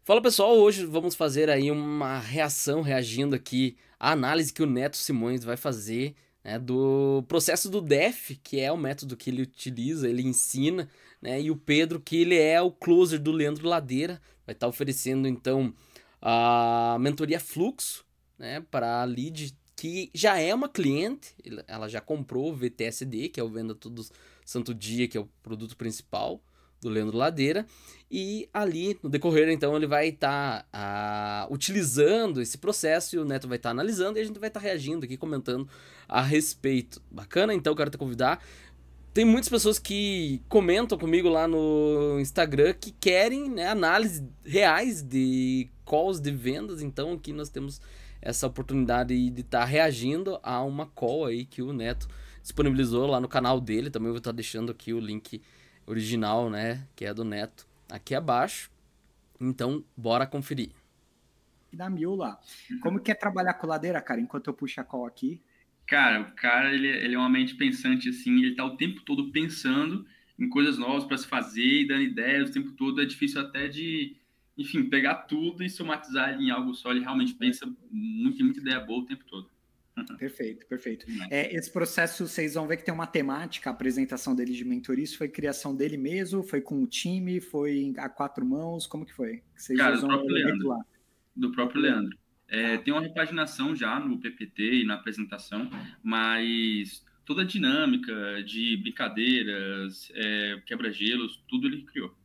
Fala pessoal, hoje vamos fazer aí uma reação, reagindo aqui à análise que o Neto Simões vai fazer, né, do processo do DEF, que é o método que ele utiliza, ele ensina, né, e o Pedro, que ele é o closer do Leandro Ladeira, vai estar oferecendo então a mentoria Fluxo, né, para a Lead, que já é uma cliente, ela já comprou o VTSD, que é o Venda Todo Santo Dia, que é o produto principal do Leandro Ladeira, e ali no decorrer então ele vai estar utilizando esse processo e o Neto vai estar analisando e a gente vai estar reagindo aqui, comentando a respeito. Bacana, então quero te convidar. Tem muitas pessoas que comentam comigo lá no Instagram que querem, né, análises reais de calls de vendas, então aqui nós temos essa oportunidade de estar reagindo a uma call aí que o Neto disponibilizou lá no canal dele. Também vou estar deixando aqui o link original, né, que é do Neto, aqui abaixo. Então, bora conferir. Da mil lá. Como que é trabalhar com ladeira, cara, enquanto eu puxo a call aqui? Cara, o cara, ele é uma mente pensante, assim, ele tá o tempo todo pensando em coisas novas para se fazer e dando ideias o tempo todo. É difícil até de, enfim, pegar tudo e somatizar em algo só. Ele realmente pensa muita ideia boa o tempo todo. Perfeito, perfeito. Esse processo, vocês vão ver que tem uma temática, a apresentação dele de mentoria, isso foi criação dele mesmo, foi com o time, foi a quatro mãos, como que foi? Vocês Cara, usam o elemento lá. do próprio Leandro. Tem uma repaginação já no PPT e na apresentação, mas toda a dinâmica de brincadeiras, quebra-gelos, tudo ele criou.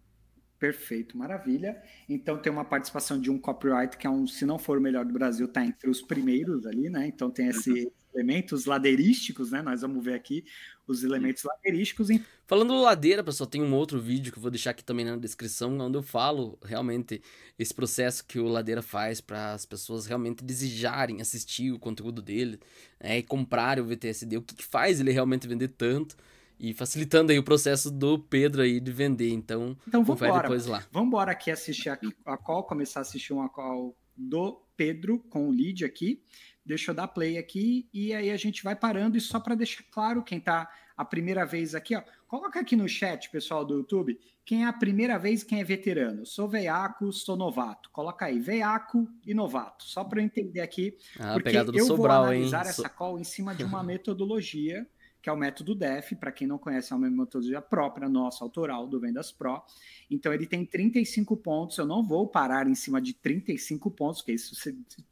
Perfeito, maravilha. Então tem uma participação de um copyright que é um, se não for o melhor do Brasil, está entre os primeiros ali, né? Então tem esses elementos ladeirísticos, né? Nós vamos ver aqui os elementos ladeirísticos. Falando do Ladeira, pessoal, tem um outro vídeo que eu vou deixar aqui também na descrição, onde eu falo realmente esse processo que o Ladeira faz para as pessoas realmente desejarem assistir o conteúdo dele, né, e comprarem o VTSD, o que faz ele realmente vender tanto. E facilitando aí o processo do Pedro aí de vender. Então confere depois lá. Vamos embora aqui assistir a call, começar a assistir uma call do Pedro com o lead aqui. Deixa eu dar play aqui e aí a gente vai parando. E só para deixar claro, quem está a primeira vez aqui, ó, coloca aqui no chat, pessoal do YouTube, quem é a primeira vez e quem é veterano. Sou veiaco, sou novato. Coloca aí, veiaco e novato. Só para eu entender aqui, porque eu Sobral, vou analisar essa call em cima de uma metodologia que é o método DEF, para quem não conhece, é uma metodologia própria, nossa, autoral, do Vendas Pro. Então, ele tem 35 pontos, eu não vou parar em cima de 35 pontos, porque isso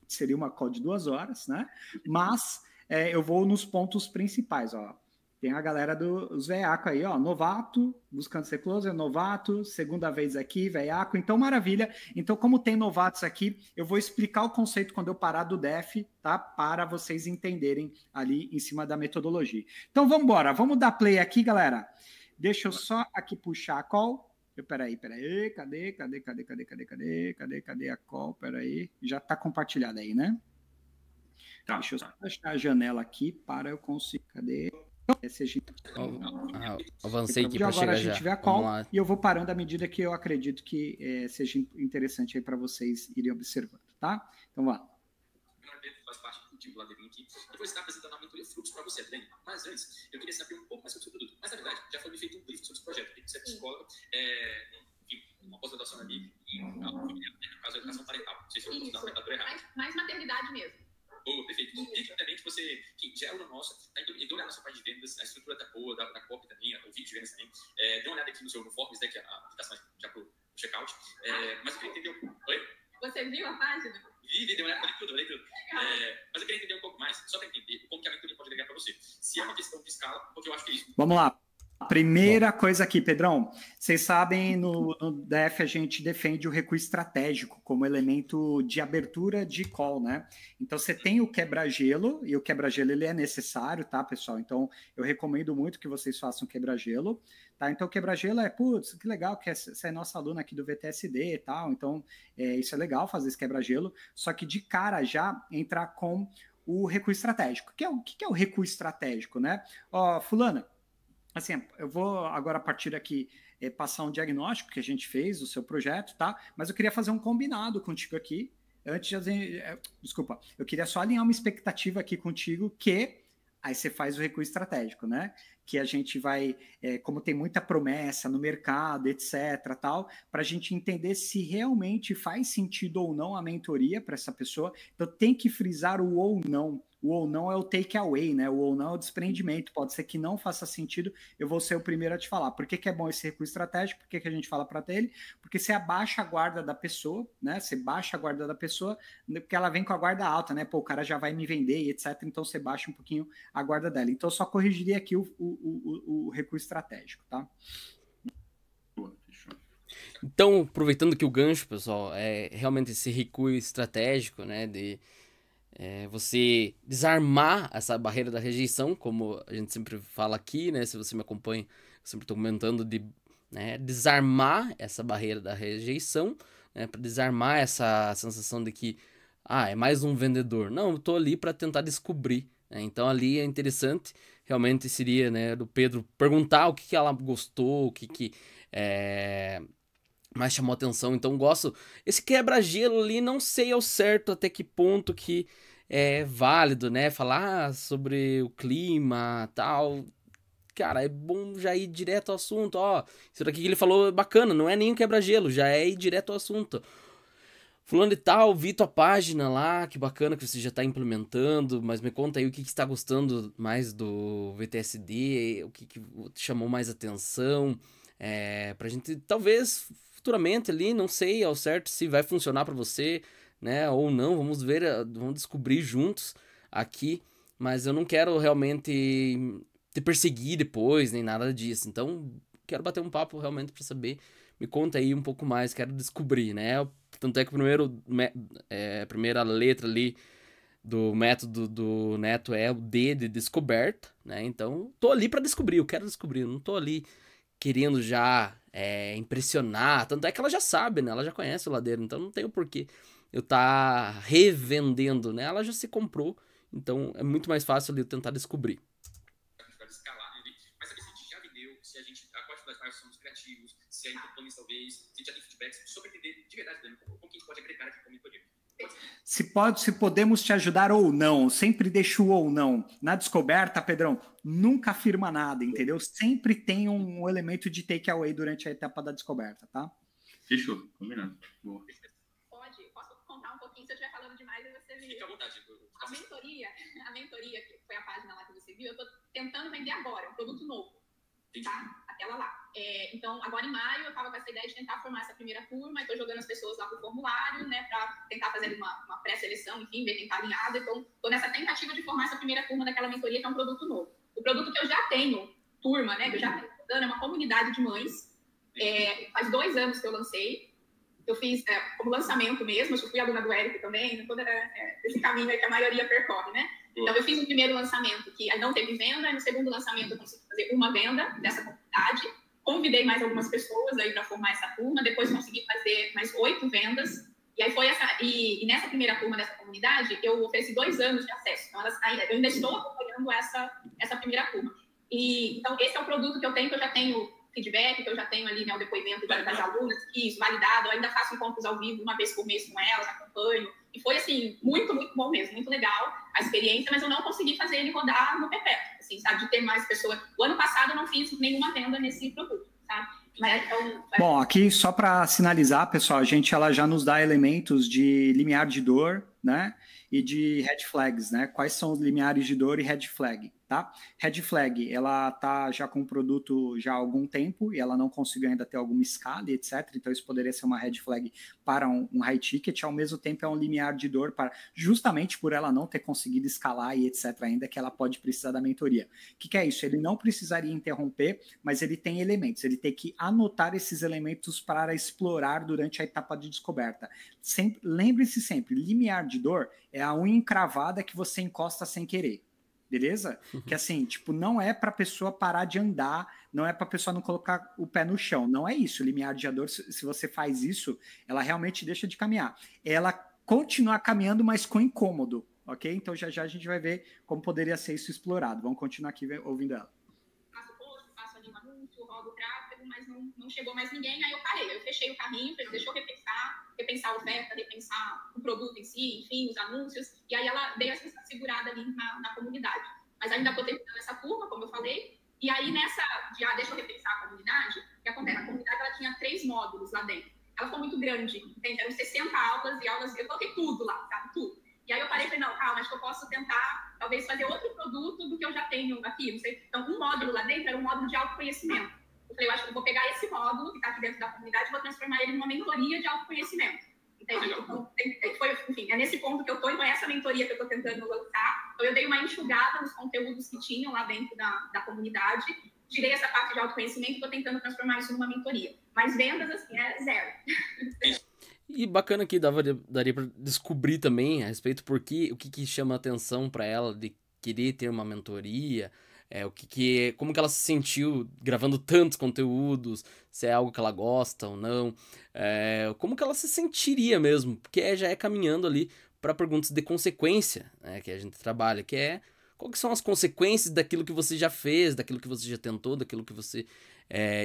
seria uma call de 2 horas, né? Mas eu vou nos pontos principais, ó. Tem a galera dos veiaco aí, ó, novato, buscando ser closer, novato, segunda vez aqui, veiaco, então maravilha. Então, como tem novatos aqui, eu vou explicar o conceito quando eu parar do DEF, tá? Para vocês entenderem ali em cima da metodologia. Então, vamos embora, vamos dar play aqui, galera. Deixa eu só aqui puxar a call. Peraí, cadê a call? Peraí, já tá compartilhada aí, né? Tá, deixa eu só achar a janela aqui para eu conseguir, cadê? Avancei aqui para chegar. Agora a gente vê a call e eu vou parando à medida que eu acredito que seja interessante aí para vocês irem observando, tá? Então vamos lá. Faz parte do time do Ladeirinho aqui e vou estar apresentando a mentoria Fluxo para você, Adriane. Mas antes, eu queria saber um pouco mais sobre o seu produto. Mas na verdade, já foi me feito um briefing sobre esse projeto. Você é psicóloga, enfim, uma pós-graduação ali em caso de educação parental. Não sei se eu estou dando a metadura errada. Mais maternidade mesmo. Boa, perfeito. E obviamente você, que já é aluna nossa, deu uma olhada na sua parte de vendas, a estrutura tá boa, da copy também, o vídeo de vendas também. Dê uma olhada aqui no seu Forbes, né, que é a aplicação já pro checkout. Mas eu queria entender Oi? Você viu a página? Vi, dei uma olhada, olhei tudo. Mas eu queria entender um pouco mais, só para entender como que a mentoria pode agregar para você. Se é uma questão de escala, porque eu acho que é isso. Vamos lá. Primeira coisa aqui, Pedrão, vocês sabem, no DEF a gente defende o recuo estratégico como elemento de abertura de call, né? Então você tem o quebra-gelo, e o quebra-gelo ele é necessário, tá, pessoal? Então eu recomendo muito que vocês façam quebra-gelo, tá? Então o quebra-gelo putz, que legal que você é nossa aluna aqui do VTSD e tal, então isso é legal fazer esse quebra-gelo, só que de cara já entrar com o recuo estratégico. O que é o recuo estratégico, né? Ó, fulana, assim, eu vou agora a partir daqui passar um diagnóstico que a gente fez do seu projeto, tá? Mas eu queria fazer um combinado contigo aqui. Desculpa, eu queria só alinhar uma expectativa aqui contigo que Aí você faz o recuo estratégico, né? Que a gente vai, como tem muita promessa no mercado, etc., tal, para a gente entender se realmente faz sentido ou não a mentoria para essa pessoa. Então tem que frisar o ou não. O ou não é o take away, né? O ou não é o desprendimento. Pode ser que não faça sentido, eu vou ser o primeiro a te falar. Por que, que é bom esse recuo estratégico? Por que, que a gente fala para ele? Porque você abaixa a guarda da pessoa, né? Você baixa a guarda da pessoa, porque ela vem com a guarda alta, né? Pô, o cara já vai me vender, etc. Então você baixa um pouquinho a guarda dela. Então eu só corrigiria aqui o recuo estratégico, tá? Então, aproveitando que o gancho, pessoal, é realmente esse recuo estratégico, né, de você desarmar essa barreira da rejeição, como a gente sempre fala aqui, né, se você me acompanha, eu sempre estou comentando de, né, desarmar essa barreira da rejeição, né, para desarmar essa sensação de que, é mais um vendedor. Não, eu estou ali para tentar descobrir, né, então ali é interessante, realmente seria, né, do Pedro perguntar o que ela gostou, o que mais chamou atenção. Então gosto, esse quebra-gelo ali, não sei ao certo até que ponto que é válido, né, falar sobre o clima, tal. Cara, é bom já ir direto ao assunto, ó, isso daqui que ele falou é bacana, não é nem um quebra-gelo, já é ir direto ao assunto. Fulano e tal, vi tua página lá, que bacana que você já está implementando, mas me conta aí o que está gostando mais do VTSD, o que te chamou mais atenção, pra gente, talvez, futuramente ali, não sei ao certo se vai funcionar para você, né, ou não, vamos ver, vamos descobrir juntos aqui, mas eu não quero realmente te perseguir depois, nem nada disso, então quero bater um papo realmente para saber, me conta aí um pouco mais, quero descobrir, né, tanto é que a primeira letra ali do método do Neto é o D de descoberta, né? Então, tô ali para descobrir, eu quero descobrir, eu não tô ali querendo já impressionar. Tanto é que ela já sabe, né? Ela já conhece o Ladeiro, então não tem o porquê eu tá revendendo, né? Ela já se comprou, então é muito mais fácil ali eu tentar descobrir. Para escalar, né? Mas saber se a gente já vendeu, se a gente, a qual das partes somos criativos, se ainda planos talvez, se a gente já tem feedbacks, só para entender de verdade, né? Como que a gente pode agregar aqui com a mentoria. Se podemos te ajudar ou não, sempre deixa o ou não. Na descoberta, Pedrão, nunca afirma nada, entendeu? Sempre tem um elemento de takeaway durante a etapa da descoberta, tá? Fechou, combinado. Boa. Posso contar um pouquinho? Se eu estiver falando demais, aí você me... Fica à vontade. A mentoria, que foi a página lá que você viu, eu estou tentando vender agora, um produto novo, tá? Aquela lá. Então, agora em maio, eu estava com essa ideia de tentar formar essa primeira turma, estou jogando as pessoas lá pro formulário, né, para tentar fazer uma pré-seleção, enfim, ver quem está alinhado. Então, estou nessa tentativa de formar essa primeira turma daquela mentoria, que é um produto novo. O produto que eu já tenho, turma, né, que eu já tenho dando, é uma comunidade de mães. Faz 2 anos que eu lancei. Eu fiz como lançamento mesmo, eu fui aluna do Érico também, todo esse caminho aí que a maioria percorre, né? Então, eu fiz um primeiro lançamento que não teve venda, e no segundo lançamento eu consegui fazer uma venda dessa comunidade. Convidei mais algumas pessoas aí para formar essa turma, depois consegui fazer mais 8 vendas. E aí foi e nessa primeira turma dessa comunidade, eu ofereci 2 anos de acesso. Então, eu ainda estou acompanhando essa primeira turma. Então, esse é o produto que eu tenho, que eu já tenho feedback, que eu já tenho ali, né, o depoimento das alunas, isso, validado, eu ainda faço encontros ao vivo uma vez por mês com elas, acompanho, e foi, assim, muito, muito bom mesmo, muito legal a experiência, mas eu não consegui fazer ele rodar no perpétuo, assim, sabe, de ter mais pessoas. O ano passado eu não fiz nenhuma venda nesse produto, sabe? Mas, Bom, aqui só para sinalizar, pessoal, ela já nos dá elementos de limiar de dor, né, e de red flags, né? Quais são os limiares de dor e red flag, tá? Red flag, ela tá já com o produto já há algum tempo e ela não conseguiu ainda ter alguma escala, etc. Então isso poderia ser uma red flag para um high ticket, ao mesmo tempo é um limiar de dor para justamente por ela não ter conseguido escalar e etc. ainda que ela pode precisar da mentoria. O que é isso? Ele não precisaria interromper, mas ele tem elementos, ele tem que anotar esses elementos para explorar durante a etapa de descoberta. Lembre-se sempre, limiar de dor é a unha encravada que você encosta sem querer, beleza? Que assim, tipo, não é para a pessoa parar de andar, não é para a pessoa não colocar o pé no chão, não é isso. Limiar de dor, se você faz isso, ela realmente deixa de caminhar. Ela continua caminhando, mas com incômodo, ok? Então já a gente vai ver como poderia ser isso explorado. Vamos continuar aqui ouvindo ela. Faço post, faço ali um anúncio, rodo o tráfego, mas não chegou mais ninguém, aí eu parei. Eu fechei o carrinho, deixa eu repensar a oferta, repensar o produto em si, enfim, os anúncios, e aí ela deu essa segurada ali na comunidade. Mas ainda estou terminando essa turma, como eu falei. E aí, nessa, deixa eu repensar a comunidade, o que acontece? A comunidade, ela tinha 3 módulos lá dentro. Ela ficou muito grande, entende? Eram 60 aulas e aulas, eu coloquei tudo lá, sabe? Tudo. E aí eu parei e falei, não, calma, acho que eu posso tentar, talvez, fazer outro produto do que eu já tenho aqui, não sei. Então, um módulo lá dentro era um módulo de autoconhecimento. Eu falei, eu acho que eu vou pegar esse módulo que está aqui dentro da comunidade e vou transformar ele numa mentoria de autoconhecimento. Entende? Então, enfim, é nesse ponto que eu estou, então é essa mentoria que eu estou tentando lançar. Então, eu dei uma enxugada nos conteúdos que tinham lá dentro da comunidade, tirei essa parte de autoconhecimento e estou tentando transformar isso numa mentoria. Mas vendas, assim, é 0. E bacana que daria para descobrir também a respeito o que chama atenção para ela de querer ter uma mentoria, como que ela se sentiu gravando tantos conteúdos, se é algo que ela gosta ou não, como que ela se sentiria mesmo, porque já é caminhando ali para perguntas de consequência, né, que a gente trabalha, que é quais que são as consequências daquilo que você já fez, daquilo que você já tentou, daquilo que você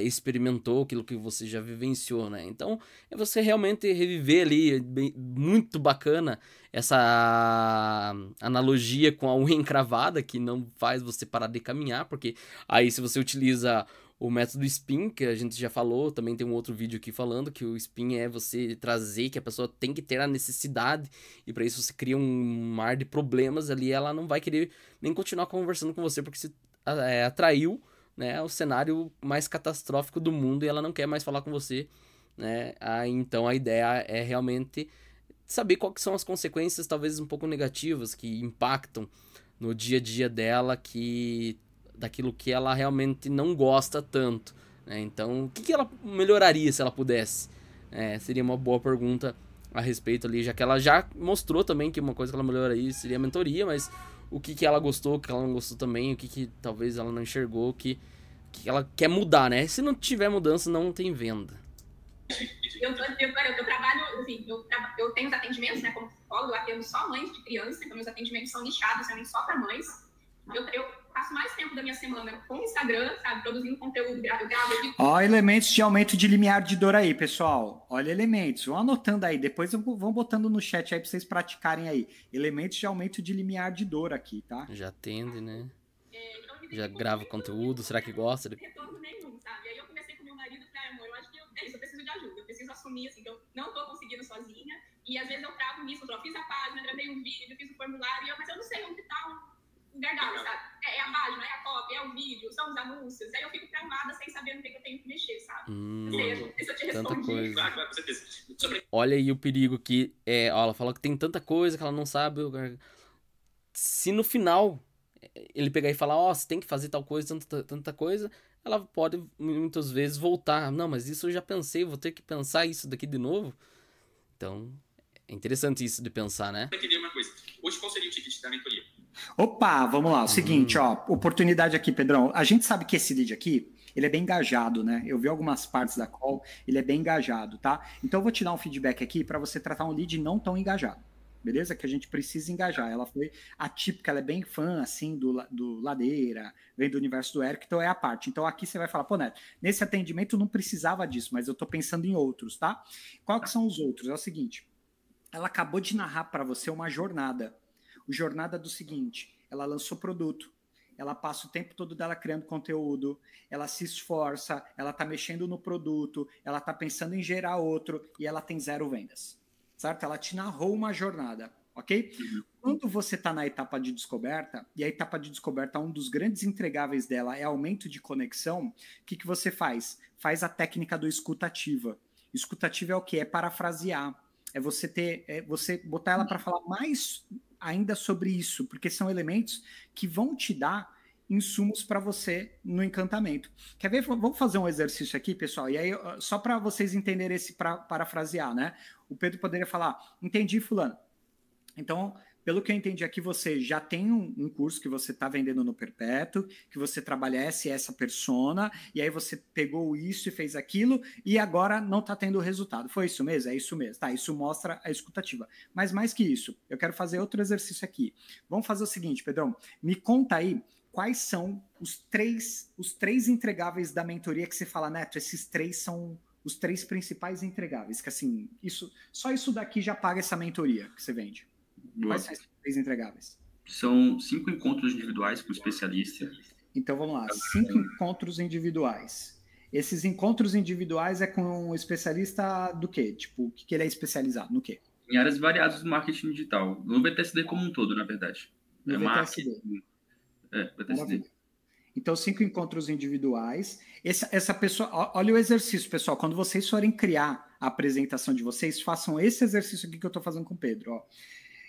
experimentou, aquilo que você já vivenciou, né? Então, é você realmente reviver ali, muito bacana essa analogia com a unha encravada, que não faz você parar de caminhar, porque aí se você utiliza o método SPIN, que a gente já falou, também tem um outro vídeo aqui falando que o SPIN é você trazer que a pessoa tem que ter a necessidade, e para isso você cria um mar de problemas ali, ela não vai querer nem continuar conversando com você, porque se atraiu, né, o cenário mais catastrófico do mundo e ela não quer mais falar com você, né? Então a ideia é realmente saber quais são as consequências, talvez um pouco negativas, que impactam no dia a dia dela, daquilo que ela realmente não gosta tanto, né? Então, o que ela melhoraria se ela pudesse? Seria uma boa pergunta a respeito ali, já que ela já mostrou também que uma coisa que ela melhoraria seria a mentoria, mas o que ela gostou, o que ela não gostou também, o que talvez ela não enxergou, o que ela quer mudar, né? Se não tiver mudança, não tem venda. Eu trabalho, assim, eu tenho os atendimentos, né, como psicólogo, eu atendo só mães de criança, então meus atendimentos são nichados, também só para mães. Eu passo mais tempo da minha semana com o Instagram, sabe, produzindo conteúdo, eu gravo. Ó, elementos de aumento de limiar de dor aí, pessoal. Olha, elementos, vão anotando aí, depois vão botando no chat aí para vocês praticarem aí. Elementos de aumento de limiar de dor aqui, tá? Já atende, né? Já grava conteúdo, será que gosta? Retorno nenhum, sabe? Aí eu conversei com meu marido, falei, amor, eu acho que eu preciso de ajuda, eu preciso assumir, assim, que eu não tô conseguindo sozinha, e às vezes eu travo nisso, eu fiz a página, gravei um vídeo, fiz o formulário, mas eu não sei onde tá o gargalo, sabe? É a página, é a cópia, é o vídeo, são os anúncios, aí eu fico travada sem saber no que eu tenho que mexer, sabe? Não sei se eu te respondi. Tanta coisa. Claro, com certeza. Olha aí o perigo que ela falou que tem tanta coisa que ela não sabe. Se no final ele pegar e falar, você tem que fazer tal coisa, tanta coisa, ela pode muitas vezes voltar. Não, mas isso eu já pensei, vou ter que pensar isso daqui de novo. Então, é interessante isso de pensar, né? Eu queria uma coisa. Hoje, qual seria o ticket da mentoria? Opa, vamos lá. O seguinte, oportunidade aqui, Pedrão. A gente sabe que esse lead aqui, ele é bem engajado, né? Eu vi algumas partes da call, ele é bem engajado, tá? Então eu vou te dar um feedback aqui para você tratar um lead não tão engajado. Beleza? Que a gente precisa engajar. Ela foi atípica, ela é bem fã, assim, do Ladeira, vem do universo do Eric, então é a parte. Então aqui você vai falar, pô, Neto, nesse atendimento não precisava disso, mas eu tô pensando em outros, tá? Qual que são os outros? É o seguinte, ela acabou de narrar para você uma jornada. O jornada do seguinte, ela lançou produto, ela passa o tempo todo dela criando conteúdo, ela se esforça, ela tá mexendo no produto, ela tá pensando em gerar outro e ela tem 0 vendas. Certo? Ela te narrou uma jornada, ok? Quando você está na etapa de descoberta, e a etapa de descoberta, um dos grandes entregáveis dela é aumento de conexão, o que você faz? Faz a técnica do escutativa. Escutativa é o quê? É parafrasear. É você botar ela para falar mais ainda sobre isso, porque são elementos que vão te dar insumos para você no encantamento. Quer ver? Vamos fazer um exercício aqui, pessoal, e aí só para vocês entenderem esse parafrasear, né? O Pedro poderia falar, entendi, fulano. Então, pelo que eu entendi aqui, você já tem um curso que você está vendendo no Perpétuo, que você trabalha essa persona, e aí você pegou isso e fez aquilo, e agora não está tendo resultado. Foi isso mesmo? É isso mesmo. Tá, isso mostra a escutativa. Mas mais que isso, eu quero fazer outro exercício aqui. Vamos fazer o seguinte, Pedrão, me conta aí quais são os três entregáveis da mentoria que você fala, Neto, esses 3 são os 3 principais entregáveis, que assim, só isso daqui já paga essa mentoria que você vende. Boa. Quais são esses 3 entregáveis? São 5 encontros individuais com especialista. Então vamos lá, 5 encontros individuais. Esses encontros individuais é com um especialista do quê? Tipo, o que ele é especializado? No quê? Em áreas variadas do marketing digital. No VTSD como um todo, na verdade. No VTSD. Marketing. VTSD. Maravilha. Então, 5 encontros individuais. Essa pessoa, olha o exercício, pessoal. Quando vocês forem criar a apresentação de vocês, façam esse exercício aqui que eu estou fazendo com o Pedro. Ó.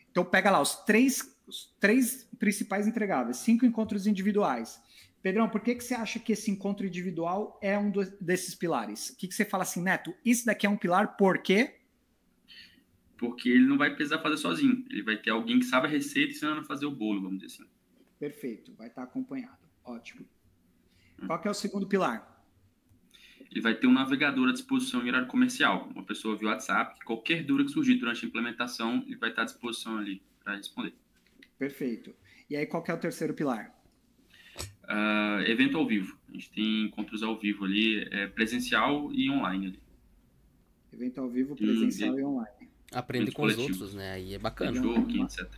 Então, pega lá os três principais entregáveis, 5 encontros individuais. Pedrão, por que você acha que esse encontro individual é um desses pilares? O que você fala assim, Neto? Isso daqui é um pilar por quê? Porque ele não vai precisar fazer sozinho. Ele vai ter alguém que sabe a receita ensinando a fazer o bolo, vamos dizer assim. Perfeito, vai estar acompanhado. Ótimo. Qual que é o segundo pilar? Ele vai ter um navegador à disposição em horário comercial. Uma pessoa via WhatsApp, que qualquer dúvida que surgir durante a implementação, ele vai estar à disposição ali para responder. Perfeito. E aí, qual que é o terceiro pilar? Evento ao vivo. A gente tem encontros ao vivo ali, presencial e online ali. Evento ao vivo, presencial e online. Aprende com os outros, né? Aí é bacana. Networking, etc.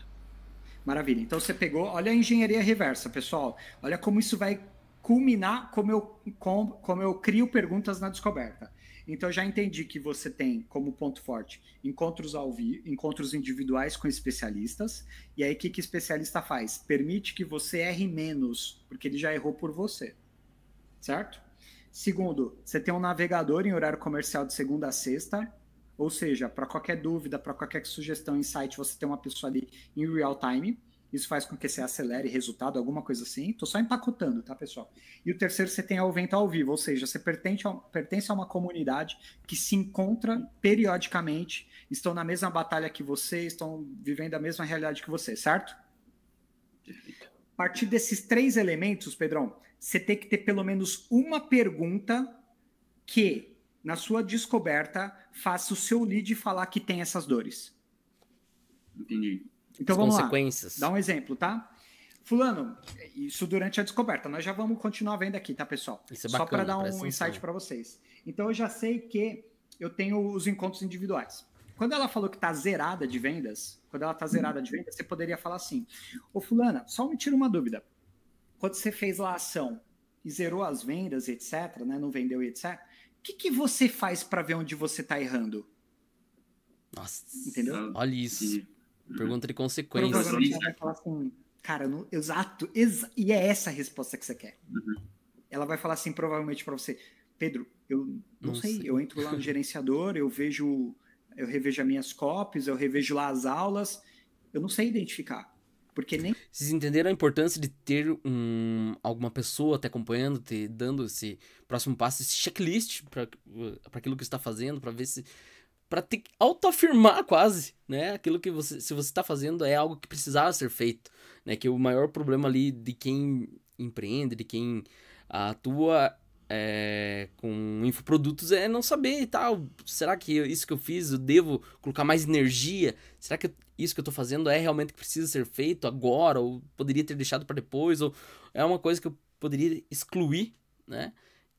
Maravilha. Então você pegou, olha a engenharia reversa, pessoal. Olha como isso vai culminar, como eu crio perguntas na descoberta. Então eu já entendi que você tem como ponto forte encontros ao vivo, encontros individuais com especialistas. E aí o que o especialista faz? Permite que você erre menos, porque ele já errou por você. Certo? Segundo, você tem um navegador em horário comercial de segunda a sexta. Ou seja, para qualquer dúvida, para qualquer sugestão, insight, você tem uma pessoa ali em real time. Isso faz com que você acelere resultado, alguma coisa assim. Estou só empacotando, tá, pessoal? E o terceiro, você tem o evento ao vivo, ou seja, você pertence a uma comunidade que se encontra periodicamente, estão na mesma batalha que você, estão vivendo a mesma realidade que você, certo? A partir desses 3 elementos, Pedrão, você tem que ter pelo menos uma pergunta que, na sua descoberta, faça o seu lead falar que tem essas dores. Entendi. Então vamos lá. Dá um exemplo, tá? Fulano, isso durante a descoberta. Nós já vamos continuar vendo aqui, tá, pessoal? Isso é só bacana, para dar um insight para vocês. Então eu já sei que eu tenho os encontros individuais. Quando ela falou que tá zerada de vendas, você poderia falar assim: ô fulana, só me tira uma dúvida. Quando você fez lá a ação e zerou as vendas, etc., né, não vendeu, etc., o que você faz para ver onde você tá errando? Nossa, entendeu? Olha isso. Pergunta de consequências. Provavelmente ela vai falar assim, cara, exato, e é essa a resposta que você quer. Ela vai falar assim, provavelmente para você: Pedro, eu não sei, eu entro lá no gerenciador, eu revejo as minhas copies, eu revejo lá as aulas, eu não sei identificar. Porque nem... Vocês entenderam a importância de ter alguma pessoa te acompanhando, te dando esse próximo passo, esse checklist para aquilo que você está fazendo, para ver se... para te autoafirmar quase, né? Aquilo que se você está fazendo é algo que precisava ser feito, né? Que o maior problema ali de quem empreende, de quem atua com infoprodutos é não saber e tal. Será que isso que eu fiz, eu devo colocar mais energia? Será que isso que eu tô fazendo é realmente que precisa ser feito agora? Ou poderia ter deixado para depois? Ou é uma coisa que eu poderia excluir, né?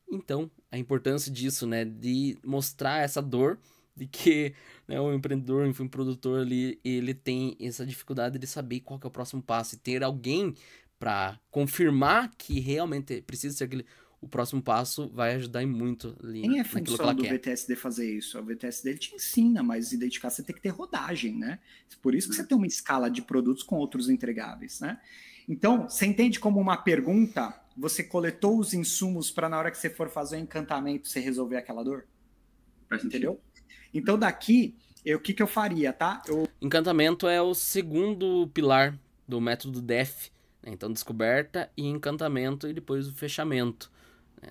Então, a importância disso, né? De mostrar essa dor de que, né, o empreendedor, o infoprodutor ali, ele tem essa dificuldade de saber qual que é o próximo passo. E ter alguém para confirmar que realmente precisa ser o próximo passo vai ajudar em muito ali. Nem é função do VTSD fazer isso. O VTSD ele te ensina, mas identificar você tem que ter rodagem, né? Por isso que você tem uma escala de produtos com outros entregáveis, né? Então, você entende como uma pergunta, você coletou os insumos para na hora que você for fazer o encantamento, você resolver aquela dor? Entendeu? Então, daqui, o que eu faria, tá? Encantamento é o segundo pilar do método DEF. Né? Então, descoberta e encantamento e depois o fechamento.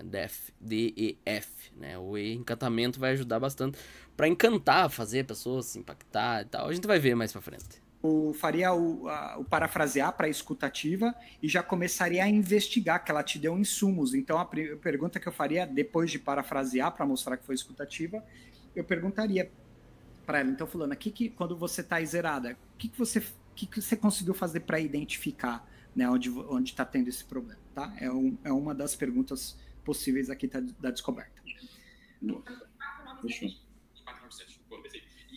DEF, D-E-F, né? O encantamento vai ajudar bastante para encantar, fazer a pessoa se impactar e tal. A gente vai ver mais para frente. Eu faria o parafrasear para a escutativa e já começaria a investigar, que ela te deu insumos. Então, a pergunta que eu faria, depois de parafrasear, para mostrar que foi escutativa, eu perguntaria para ela: então, fulana, quando você está zerada, o que você conseguiu fazer para identificar, né, onde está tendo esse problema? Tá? É uma das perguntas possíveis aqui da descoberta. Fechou. E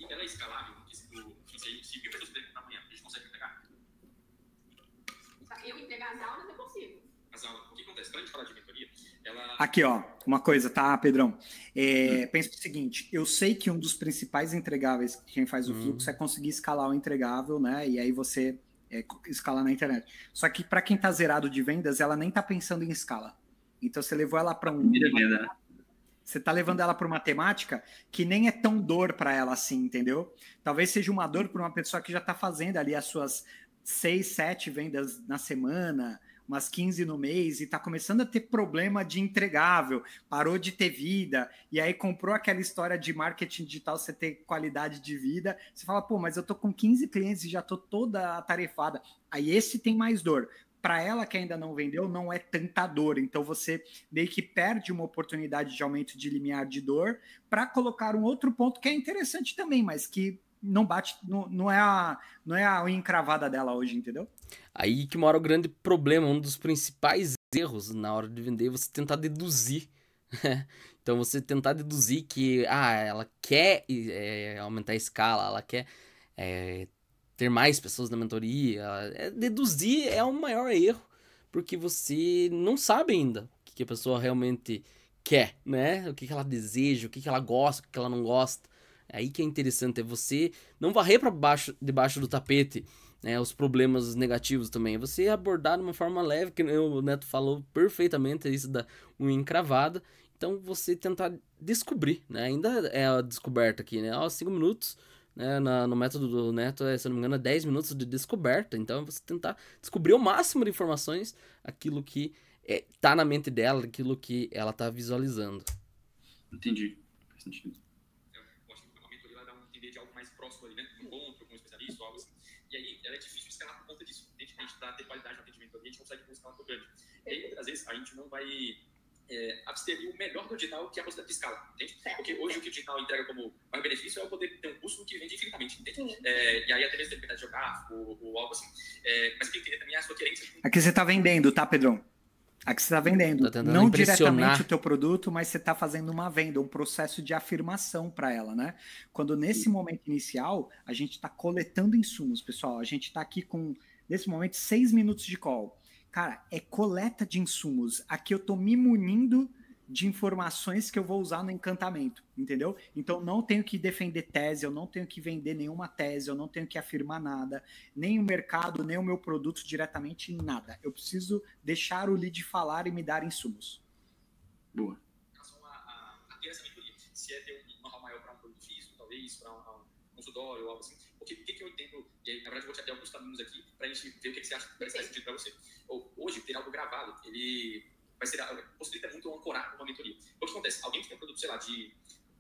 ela é escalável, quando a gente fala de mentoria, ela... Aqui, ó, uma coisa, tá, Pedrão? Pensa o seguinte, eu sei que um dos principais entregáveis que quem faz o fluxo é conseguir escalar o entregável, né? E aí você escalar na internet. Só que para quem tá zerado de vendas, ela nem tá pensando em escala. Então você levou ela para você tá levando ela para uma temática que nem é tão dor para ela assim, entendeu? Talvez seja uma dor para uma pessoa que já tá fazendo ali as suas 6, 7 vendas na semana, umas 15 no mês, e tá começando a ter problema de entregável, parou de ter vida, e aí comprou aquela história de marketing digital, você ter qualidade de vida, você fala, pô, mas eu tô com 15 clientes e já tô toda atarefada. Aí esse tem mais dor. Para ela que ainda não vendeu, não é tanta dor. Então você meio que perde uma oportunidade de aumento de limiar de dor para colocar um outro ponto que é interessante também, mas que não bate, não é a unha encravada dela hoje, entendeu? Aí que mora o grande problema, um dos principais erros na hora de vender, você tentar deduzir. Então você tentar deduzir que ela quer aumentar a escala, ela quer ter mais pessoas na mentoria. Deduzir é o maior erro, porque você não sabe ainda o que a pessoa realmente quer, né? O que ela deseja, o que ela gosta, o que ela não gosta. É aí que é interessante, é você não varrer para debaixo do tapete, né, os problemas negativos também. Você abordar de uma forma leve, que o Neto falou perfeitamente, isso da unha encravada. Então você tentar descobrir, né? Ainda é a descoberta aqui, né? 5 minutos, né? No método do Neto, se não me engano, é 10 minutos de descoberta. Então você tentar descobrir o máximo de informações, aquilo que tá na mente dela, aquilo que ela tá visualizando. Entendi. Faz sentido. Eu acho que uma mentoria ela dá um entender de algo mais próximo ali, né? Um encontro com um especialista ou algo assim. E aí ela é difícil escalar por conta disso. A gente para ter qualidade no atendimento ali, a gente consegue escalar por grande. E aí, muitas vezes, a gente não vai abster o melhor do digital, que é a possibilidade de escala, entende? Porque hoje o que o digital entrega como maior benefício é eu poder ter um custo que vende infinitamente, entende? E aí até mesmo ter habilidade de jogar ou algo assim. Mas tem que entender também a sua querência. Aqui você tá vendendo, tá, Pedrão? Aqui você tá vendendo. Não diretamente o teu produto, mas você tá fazendo uma venda, um processo de afirmação para ela, né? Quando nesse momento inicial, a gente tá coletando insumos, pessoal. A gente tá aqui com, nesse momento, 6 minutos de call. Cara, é coleta de insumos. Aqui eu tô me munindo de informações que eu vou usar no encantamento, entendeu? Então não tenho que defender tese, eu não tenho que vender nenhuma tese, eu não tenho que afirmar nada, nem o mercado, nem o meu produto diretamente, nada. Eu preciso deixar o lead falar e me dar insumos. Boa. Em relação a ter essa mentoria, se é ter um know-how maior para um produto físico, talvez, para um consultório ou algo assim, porque o que eu entendo, e aí, na verdade eu vou te dar alguns caminhos aqui para a gente ver o que você acha que faz sentido para você. Hoje, ter algo gravado, ele possibilita muito ancorar uma mentoria. O que acontece? Alguém que tem um produto, sei lá, de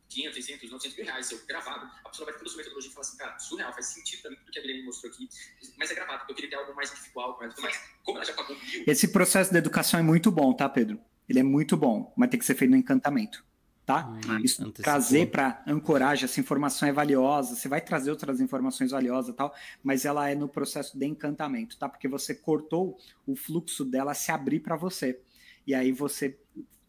500, 600, 900 mil reais, gravado, a pessoa vai ter toda a sua metodologia e fala assim, cara, surreal, faz sentido para mim tudo que a Guilherme mostrou aqui, mas é gravado, eu queria ter algo mais individual, mais. Como ela já pagou 1.000... Esse processo de educação é muito bom, tá, Pedro? Ele é muito bom, mas tem que ser feito no encantamento, tá? Isso, trazer para ancoragem, essa informação é valiosa, você vai trazer outras informações valiosas e tal, mas ela é no processo de encantamento, tá? Porque você cortou o fluxo dela se abrir para você. E aí você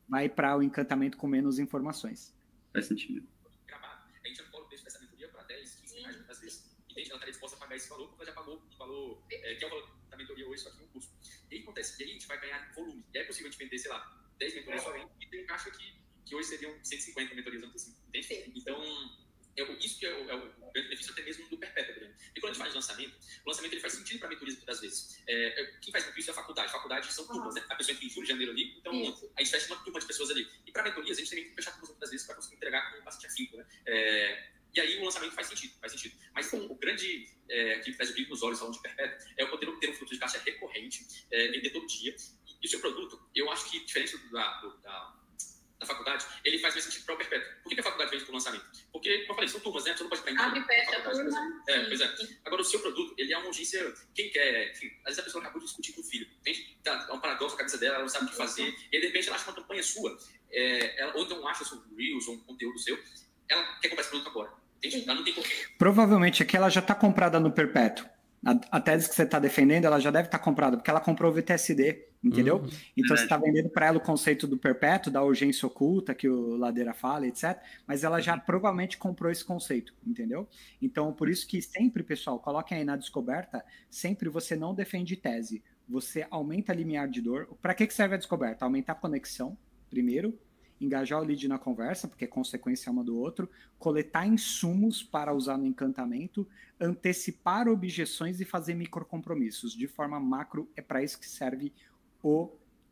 vai para o encantamento com menos informações. Faz sentido. Gravado. A gente ancora o preço dessa mentoria para 10, 15 reais muitas vezes. Entende? Ela estaria disposta a pagar esse valor, porque ela já pagou um valor, que é o valor da mentoria hoje, só que um custo. E aí acontece, e aí a gente vai ganhar volume. E aí é possível a gente vender, sei lá, 10 mentorias só e tem um caixa que hoje seriam 150 mentorias, assim, entende? Então, isso que é o grande benefício até mesmo do Perpétua, por exemplo. E quando a gente faz lançamento, o lançamento ele faz sentido para mentorias muitas vezes. Quem faz muito isso é a faculdade. Faculdade são turmas, né? A pessoa entra em julho, janeiro ali, então a gente fecha uma turma de pessoas ali. E para mentorias, a gente tem que fechar turmas muitas vezes para conseguir entregar com bastante afinco, né? E aí o lançamento faz sentido. Mas o grande que faz o brilho nos olhos falando de Perpétua é eu poder obter um fluxo de caixa recorrente, vender todo dia. E o seu produto, eu acho que diferente da faculdade, ele faz mais sentido para o Perpétuo. Por que a faculdade vende para o lançamento? Porque, como eu falei, são turmas, né? Você não pode estar em abre e fecha a turma. Pois é. Agora, o seu produto, ele é uma urgência, quem quer, enfim, às vezes a pessoa acabou de discutir com o filho, entende? Tá um paradoxo na cabeça dela, ela não sabe o que fazer, e aí, de repente, ela acha uma campanha sua, ou então acha sobre Reels, ou um conteúdo seu, ela quer comprar esse produto agora, entende? Ela não tem porquê. Provavelmente aqui ela já está comprada no Perpétuo. A tese que você está defendendo, ela já deve estar comprada, porque ela comprou o VTSD, entendeu? Então você está vendendo para ela o conceito do perpétuo, da urgência oculta, que o Ladeira fala, etc. Mas ela já provavelmente comprou esse conceito, entendeu? Então, por isso que sempre, pessoal, coloquem aí na descoberta, sempre você não defende tese. você aumenta a limiar de dor. Para que serve a descoberta? Aumentar a conexão, primeiro, engajar o lead na conversa, porque é consequência uma do outro, coletar insumos para usar no encantamento, antecipar objeções e fazer microcompromissos. De forma macro, é para isso que serve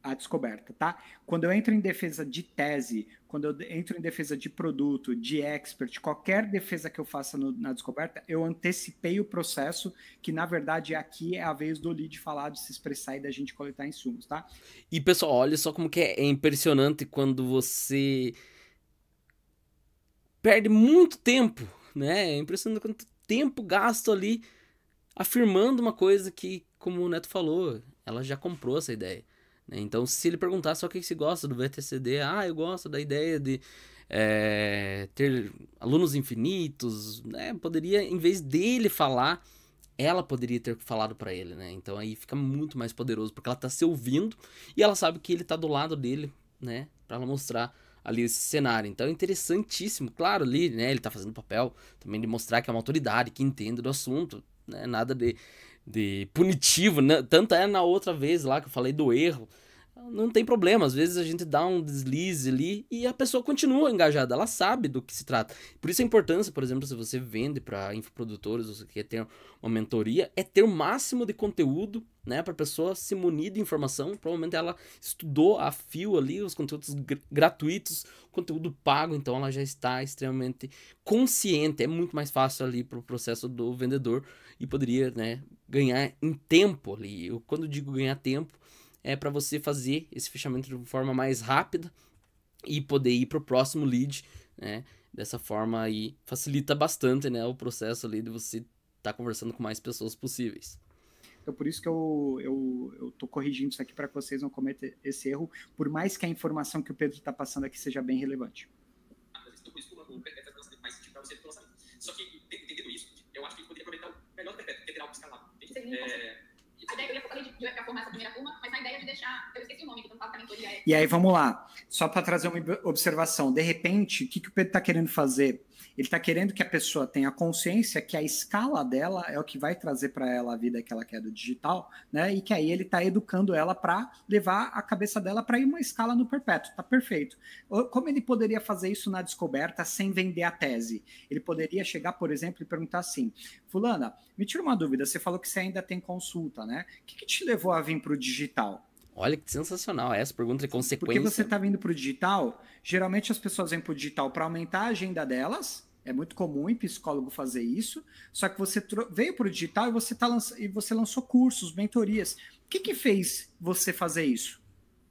a descoberta, tá? Quando eu entro em defesa de tese, quando eu entro em defesa de produto, de expert, qualquer defesa que eu faça na descoberta, eu antecipei o processo, que na verdade aqui é a vez do lead falar, de se expressar e da gente coletar insumos, tá? E pessoal, olha só como que é impressionante quando você perde muito tempo, né? É impressionante quanto tempo gasto ali afirmando uma coisa que, como o Neto falou, ela já comprou essa ideia. Então, se ele perguntar só o que você gosta do VTCD, eu gosto da ideia de ter alunos infinitos, né? Poderia, em vez dele falar, ela poderia ter falado para ele, né? Então aí fica muito mais poderoso, porque ela tá se ouvindo e ela sabe que ele tá do lado dele, né? Para ela mostrar ali esse cenário. Então é interessantíssimo, claro, ali, né? Ele tá fazendo papel também de mostrar que é uma autoridade, que entende do assunto, né? Nada de punitivo, né? Tanto é na outra vez lá que eu falei do erro, não tem problema, às vezes a gente dá um deslize ali e a pessoa continua engajada, ela sabe do que se trata. Por isso a importância, por exemplo, se você vende para infoprodutores, ou você quer ter uma mentoria, é ter o máximo de conteúdo, né, para a pessoa se munir de informação. Provavelmente ela estudou a fio ali os conteúdos gratuitos, conteúdo pago, então ela já está extremamente consciente. É muito mais fácil ali para o processo do vendedor e poderia, né, ganhar em tempo ali. Eu, quando digo ganhar tempo, é para você fazer esse fechamento de forma mais rápida e poder ir para o próximo lead, né? Dessa forma aí facilita bastante, né, o processo ali de você estar conversando com mais pessoas possíveis. Então, por isso que eu tô corrigindo isso aqui para que vocês não cometam esse erro, por mais que a informação que o Pedro está passando aqui seja bem relevante. Por isso que o Perpétuo vai fazer mais sentido para você do lançamento. Só que, entendendo isso, eu acho que ele poderia aproveitar o melhor do Perpétuo, que é ter algo escalável. A ideia que eu falei de formar essa primeira turma, mas a ideia de deixar, eu esqueci o nome, que eu não falo para a mentoria. E aí, vamos lá. Só para trazer uma observação. De repente, o que o Pedro está querendo fazer? Ele está querendo que a pessoa tenha consciência que a escala dela é o que vai trazer para ela a vida que ela quer do digital, né? E que aí ele está educando ela para levar a cabeça dela para ir uma escala no perpétuo. Tá perfeito. Como ele poderia fazer isso na descoberta sem vender a tese? Ele poderia chegar, por exemplo, e perguntar assim: fulana, me tira uma dúvida, você falou que você ainda tem consulta, né? O que te levou a vir para o digital? Olha que sensacional, essa pergunta é consequência. Porque você está vindo para o digital, geralmente as pessoas vêm para o digital para aumentar a agenda delas, é muito comum em psicólogo fazer isso, só que você veio para o digital e você lançou cursos, mentorias. O que fez você fazer isso?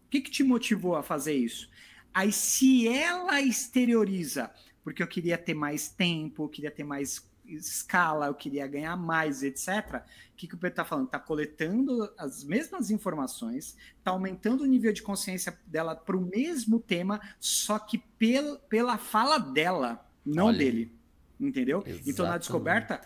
O que te motivou a fazer isso? Aí se ela exterioriza, porque eu queria ter mais tempo, eu queria ter mais escala, eu queria ganhar mais, etc. O que o Pedro está falando? Está coletando as mesmas informações, está aumentando o nível de consciência dela para o mesmo tema, só que pela fala dela, não dele. Entendeu? Exatamente. Então, na descoberta,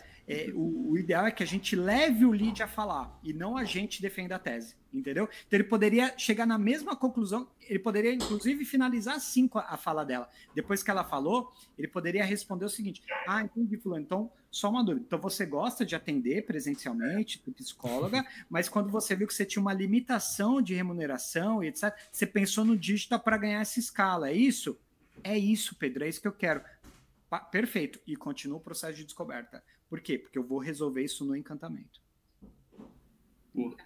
o ideal é que a gente leve o lead a falar e não a gente defenda a tese. Entendeu? Então, ele poderia chegar na mesma conclusão, ele poderia, inclusive, finalizar assim a fala dela. Depois que ela falou, ele poderia responder o seguinte: entendi, fulano. Então, só uma dúvida. Então, você gosta de atender presencialmente, psicóloga, mas quando você viu que você tinha uma limitação de remuneração e etc., você pensou no digital para ganhar essa escala. É isso? É isso, Pedro. É isso que eu quero. Perfeito. E continua o processo de descoberta. Por quê? Porque eu vou resolver isso no encantamento. Eu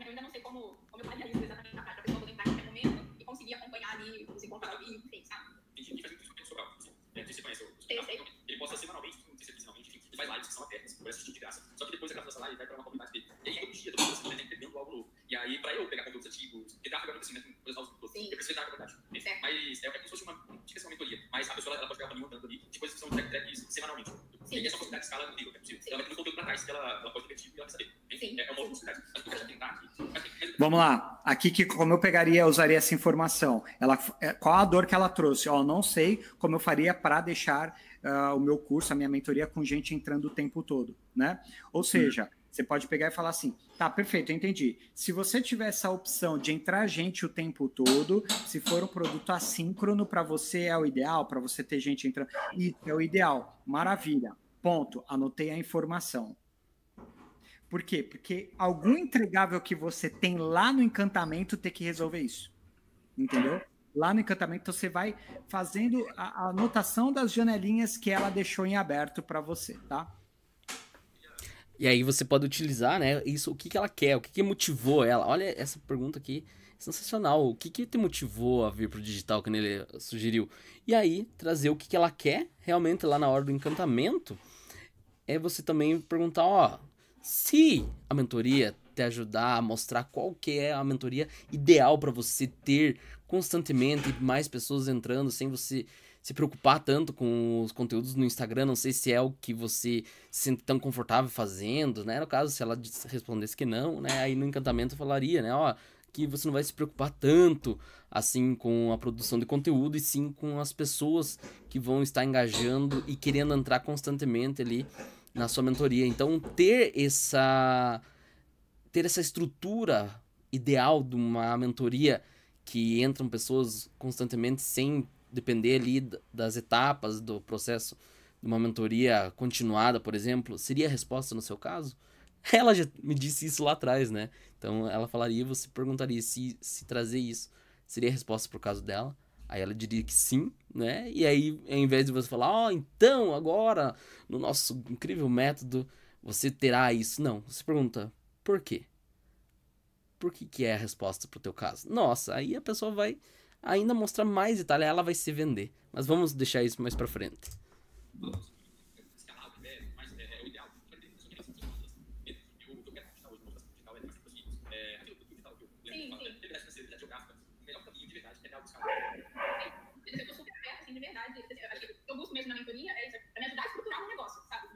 ainda não sei como eu faria isso exatamente na prática, a pessoa poder entrar em qualquer momento e conseguir acompanhar ali os encontros ao vivo, enfim, sabe? Entendi, faz muito sobre algo. Você conhece ele posta semanalmente, não sei se quinzenalmente, enfim, ele faz lives que são abertas, por assistir de graça. Só que depois daquela live vai para uma comunidade dele. E aí todo dia, todo dia, você entendendo algo novo. E aí, para eu pegar conteúdos antigos, porque tráfego é muito assim, né? Com coisas novas, eu preciso dar a comunidade. Mas é como se fosse uma mentoria. Mas a pessoa ela pode pegar para mim andando ali de coisas que são track semanalmente. E aí essa possibilidade de escala é incrível, é possível. Ela vai ter um conteúdo para trás, que ela pode ter e ela vai saber. É uma outra possibilidade. Mas eu já tentar aqui. Vamos lá. Aqui, como eu usaria essa informação? Qual a dor que ela trouxe? Não sei como eu faria para deixar o meu curso, a minha mentoria com gente entrando o tempo todo, né? Ou seja, você pode pegar e falar assim: tá, perfeito, eu entendi. Se você tiver essa opção de entrar gente o tempo todo, se for um produto assíncrono, para você é o ideal, para você ter gente entrando. Isso é o ideal. Maravilha. Ponto. Anotei a informação. Por quê? Porque algum entregável que você tem lá no encantamento tem que resolver isso. Entendeu? Lá no encantamento você vai fazendo a anotação das janelinhas que ela deixou em aberto para você, tá? E aí você pode utilizar, né, isso, o que ela quer, o que motivou ela. Olha essa pergunta aqui, sensacional. O que te motivou a vir pro digital, que ele sugeriu? E aí, trazer o que ela quer, realmente lá na hora do encantamento, é você também perguntar, ó, se a mentoria te ajudar a mostrar qual que é a mentoria ideal para você ter constantemente mais pessoas entrando, sem você se preocupar tanto com os conteúdos no Instagram, não sei se é o que você se sente tão confortável fazendo, né? No caso, se ela respondesse que não, né? Aí no encantamento eu falaria, né? Ó, que você não vai se preocupar tanto, assim, com a produção de conteúdo, e sim com as pessoas que vão estar engajando e querendo entrar constantemente ali na sua mentoria. Então, ter essa estrutura ideal de uma mentoria que entram pessoas constantemente sem depender ali das etapas do processo de uma mentoria continuada, por exemplo, seria a resposta no seu caso? Ela já me disse isso lá atrás, né? Então ela falaria, você perguntaria se trazer isso seria a resposta pro caso dela. Aí ela diria que sim, né? E aí, ao invés de você falar, ó, então agora, no nosso incrível método, você terá isso. Não, você pergunta, por quê? Por que é a resposta pro teu caso? Nossa, aí a pessoa vai ainda mostrar mais detalhe, ela vai se vender. Mas vamos deixar isso mais pra frente. Eu busco mesmo na mentoria, é isso, pra me ajudar a estruturar um negócio, sabe?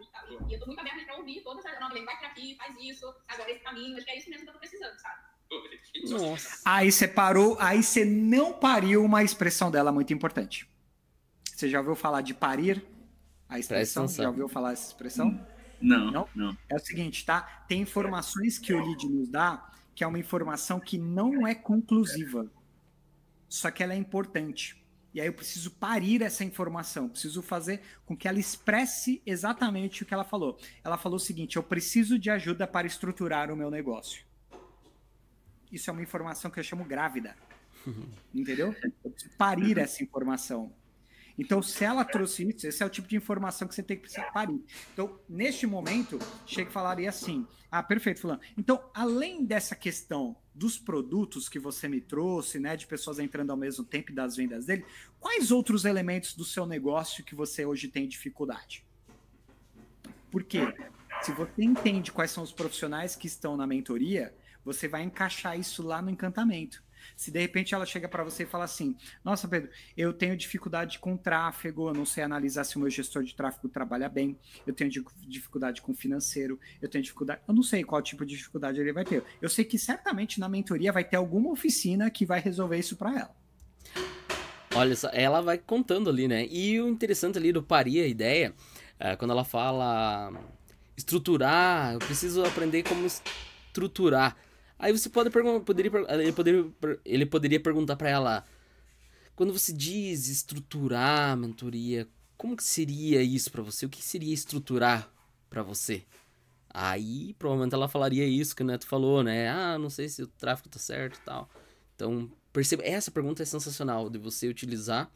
E eu tô muito aberta pra ouvir todas as... Não, vai por aqui, faz isso, agora esse caminho, acho que é isso mesmo que eu tô precisando, sabe? Nossa. Aí você parou, aí você não pariu uma expressão dela muito importante. Você já ouviu falar de parir? A expressão? Já ouviu falar essa expressão? Não. É o seguinte, tá? Tem informações que o lead nos dá, que é uma informação que não é conclusiva. Só que ela é importante. E aí eu preciso parir essa informação, preciso fazer com que ela expresse exatamente o que ela falou. Ela falou o seguinte, eu preciso de ajuda para estruturar o meu negócio. Isso é uma informação que eu chamo grávida. Entendeu? Eu preciso parir essa informação. Então, se ela trouxe isso, esse é o tipo de informação que você tem que precisar parir. Então, neste momento, chega e falaria assim, perfeito, fulano. Então, além dessa questão dos produtos que você me trouxe, né, de pessoas entrando ao mesmo tempo e das vendas dele, quais outros elementos do seu negócio que você hoje tem dificuldade? Por quê? Se você entende quais são os profissionais que estão na mentoria, você vai encaixar isso lá no encantamento. Se de repente ela chega para você e fala assim, nossa, Pedro, eu tenho dificuldade com tráfego, eu não sei analisar se o meu gestor de tráfego trabalha bem, eu tenho dificuldade com financeiro, eu tenho dificuldade, eu não sei qual tipo de dificuldade ele vai ter. Eu sei que certamente na mentoria vai ter alguma oficina que vai resolver isso para ela. Olha só, ela vai contando ali, né? E o interessante ali do parir a ideia, quando ela fala estruturar, eu preciso aprender como estruturar. Aí você ele poderia perguntar para ela, quando você diz estruturar a mentoria, como que seria isso para você? O que seria estruturar para você? Aí provavelmente ela falaria isso que o Neto falou, né? Não sei se o tráfego tá certo e tal. Então, perceba, essa pergunta é sensacional, de você utilizar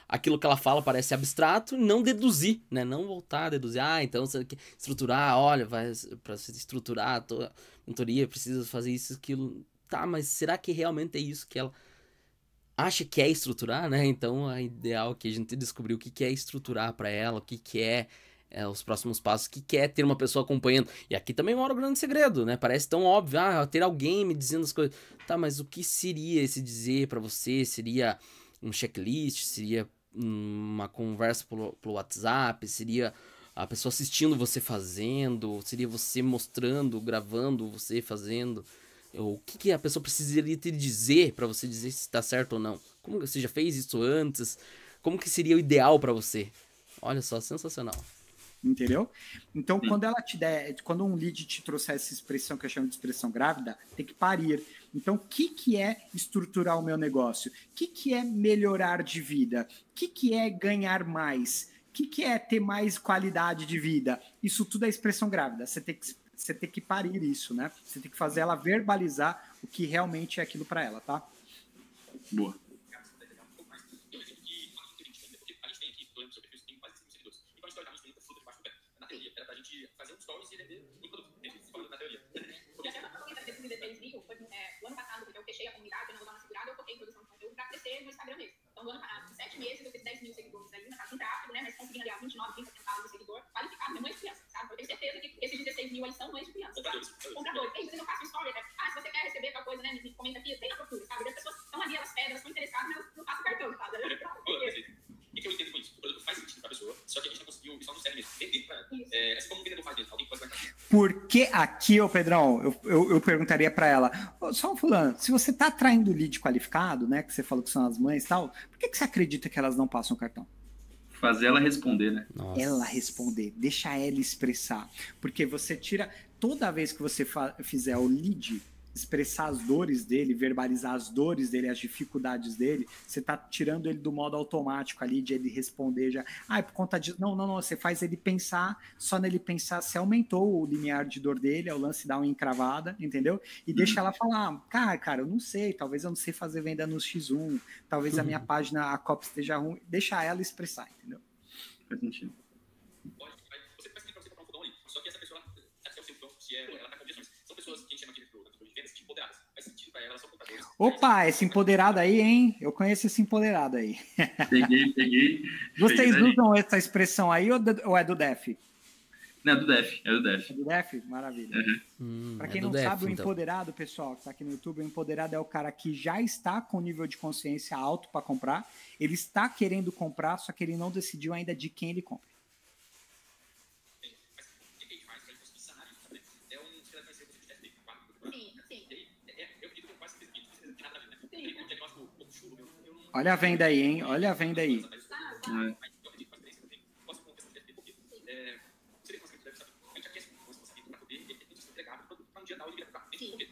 aquilo que ela fala parece abstrato e não deduzir, né? Não voltar a deduzir. Então você quer estruturar, olha, para você estruturar a tua mentoria, precisa fazer isso, aquilo. Tá, mas será que realmente é isso que ela acha que é estruturar, né? Então é ideal que a gente descobrir o que é estruturar para ela, o que é os próximos passos, o que é ter uma pessoa acompanhando. E aqui também mora o grande segredo, né? Parece tão óbvio, ter alguém me dizendo as coisas. Tá, mas o que seria esse dizer para você? Seria um checklist? Seria uma conversa pelo WhatsApp? Seria a pessoa assistindo você fazendo? Seria você mostrando, gravando você fazendo? O que a pessoa precisaria te dizer para você dizer se está certo ou não? Como você já fez isso antes? Como que seria o ideal para você? Olha só, sensacional. Entendeu? Então, quando um lead te trouxer essa expressão que eu chamo de expressão grávida, tem que parir. Então, o que é estruturar o meu negócio? O que é melhorar de vida? O que é ganhar mais? O que é ter mais qualidade de vida? Isso tudo é expressão grávida. Você tem que parir isso, né? Você tem que fazer ela verbalizar o que realmente é aquilo para ela, tá? Boa. Fechei a comunidade, eu não vou dar uma segurada, eu foquei em produção de conteúdo para crescer no Instagram mesmo. Então, no ano passado, em 7 meses, eu fiz 10 mil seguidores aí, na casa em tráfego, né? Mas consegui aliar 29, 30 centavos de seguidor qualificado, é mãe de criança, sabe? Eu tenho certeza que esses 16 mil aí são mães de criança, sabe? Compradores. Ei, eu faço story, né? Ah, se você quer receber tal coisa, né? Me comenta aqui, tem a procura, sabe? As pessoas estão ali, elas pedem, elas estão interessadas, mas elas não passam cartão, sabe? O que eu entendo com isso? O produto faz sentido para a pessoa, só que a gente não conseguiu, só não serve mesmo, vender para ela. Assim como o vendedor faz mesmo, alguém pode vai. Porque aqui, ô Pedrão, eu perguntaria para ela, só um fulano, se você tá atraindo lead qualificado, né, que você falou que são as mães e tal, por que você acredita que elas não passam o cartão? Fazer ela responder, né? Nossa. Ela responder, deixa ela expressar. Porque você tira, toda vez que você fizer o lead, expressar as dores dele, verbalizar as dores dele, as dificuldades dele, você tá tirando ele do modo automático ali, de ele responder já, é por conta disso, não, você faz ele pensar, só nele pensar, se aumentou o limiar de dor dele, é o lance dar uma encravada, entendeu? E deixa ela falar, cara, eu não sei, talvez eu não sei fazer venda no X1, talvez a minha página, a copy esteja ruim, deixa ela expressar, entendeu? Faz sentido. Você faz para você comprar um fogão ali, só que essa pessoa, sabe se é o seu fogão, se ela tá com objeções, são pessoas que a gente chama aqui de vendas empoderadas, faz sentido para elas, são compradores. Opa, esse empoderado aí, hein? Eu conheço esse empoderado aí. Peguei. Vocês usam essa expressão aí ou é do DEF? Não, é do DEF. É do DEF? Maravilha. Para quem não sabe, o empoderado, pessoal, que está aqui no YouTube, o empoderado é o cara que já está com nível de consciência alto para comprar, ele está querendo comprar, só que ele não decidiu ainda de quem ele compra. Olha a venda aí, hein? Olha a venda aí.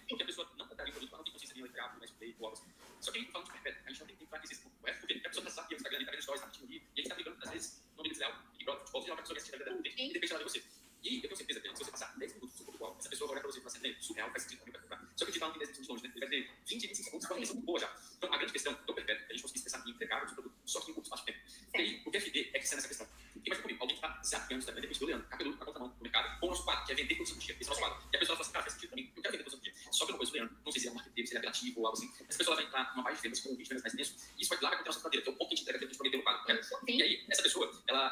Porque a pessoa não compraria o produto, ela não tem consciência de entregar, mas play, blog. Só que falando de perpétuo, a gente não tem tempo para aquecer esse pouco, porque a pessoa sabe que o Instagram está vendo stories, está mentindo ali, e ele está brigando, às vezes, no ambiente real, e pronto, tipo, você não vai pessoa que assiste a vida dela, e depende ela de você. E eu tenho certeza que se você passar 10 minutos super igual, essa pessoa vai olhar para você e falar assim, surreal, faz sentido para mim para comprar. Só que a gente fala que 10 minutos de longe, né? Ele vai ter 20, 25 segundos, uma questão boa já. Então, a grande questão do perpétuo é a gente conseguir expressar e entregar o seu produto, só que em um curto espaço de tempo. E aí, o FD é que sai nessa questão. Imagina comigo, alguém que está desafiando isso também, de repente do Leandro, cabeludo, na contramão no mercado, com o nosso quadro, que é vender produção do dia. Esse é o nosso quadro. E a pessoa fala assim, cara, faz sentido para mim, eu quero vender produção do dia. Só que eu não conheço o Leandro, não sei se ele é um marketeiro, se ele é apelativo ou algo assim. Essa pessoa vai entrar numa página de vendas com um vídeo de vendas mais denso, e isso vai lá para a nossa cadeira, que é o ponto que a gente entrega que a gente prometeu no quadro. E aí, essa pessoa,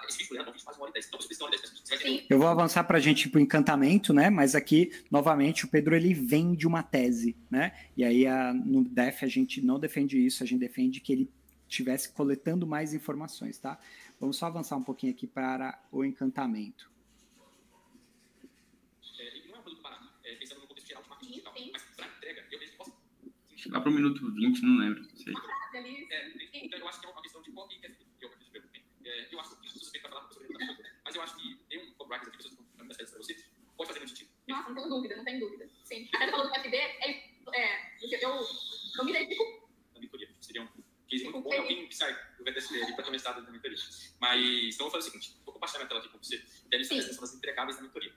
esse vídeo do Leandro é um vídeo mais 1h10. Então, você precisa de 1h10. Você vai ter eu vou avançar para a gente ir para o encantamento, né? Mas aqui, novamente, o Pedro ele vende uma tese, né? E aí no DEF a gente não defende isso, a gente defende que ele estivesse coletando mais informações, tá? Vamos só avançar um pouquinho aqui para o encantamento. Não é um produto barato, pensando no contexto geral de marketing digital, mas para entrega, eu vejo que posso... Lá para o minuto 20, não lembro. Não sei. Então, eu acho que é uma questão de qual que é eu acredito que eu acho que isso suspeito para falar sobre isso, mas eu acho que tem um copyright aqui, pessoas que estão das para você, pode fazer muito sentido. Nossa, não tem dúvida. Sim. Até falando do FD, eu me dedico. Na mentoria, seria um case muito bom, alguém que sai do VDSD ali para ter mestrado na mentoria. Mas, então eu vou fazer o seguinte, vou compartilhar minha tela aqui com você, e ali são as entregáveis da mentoria.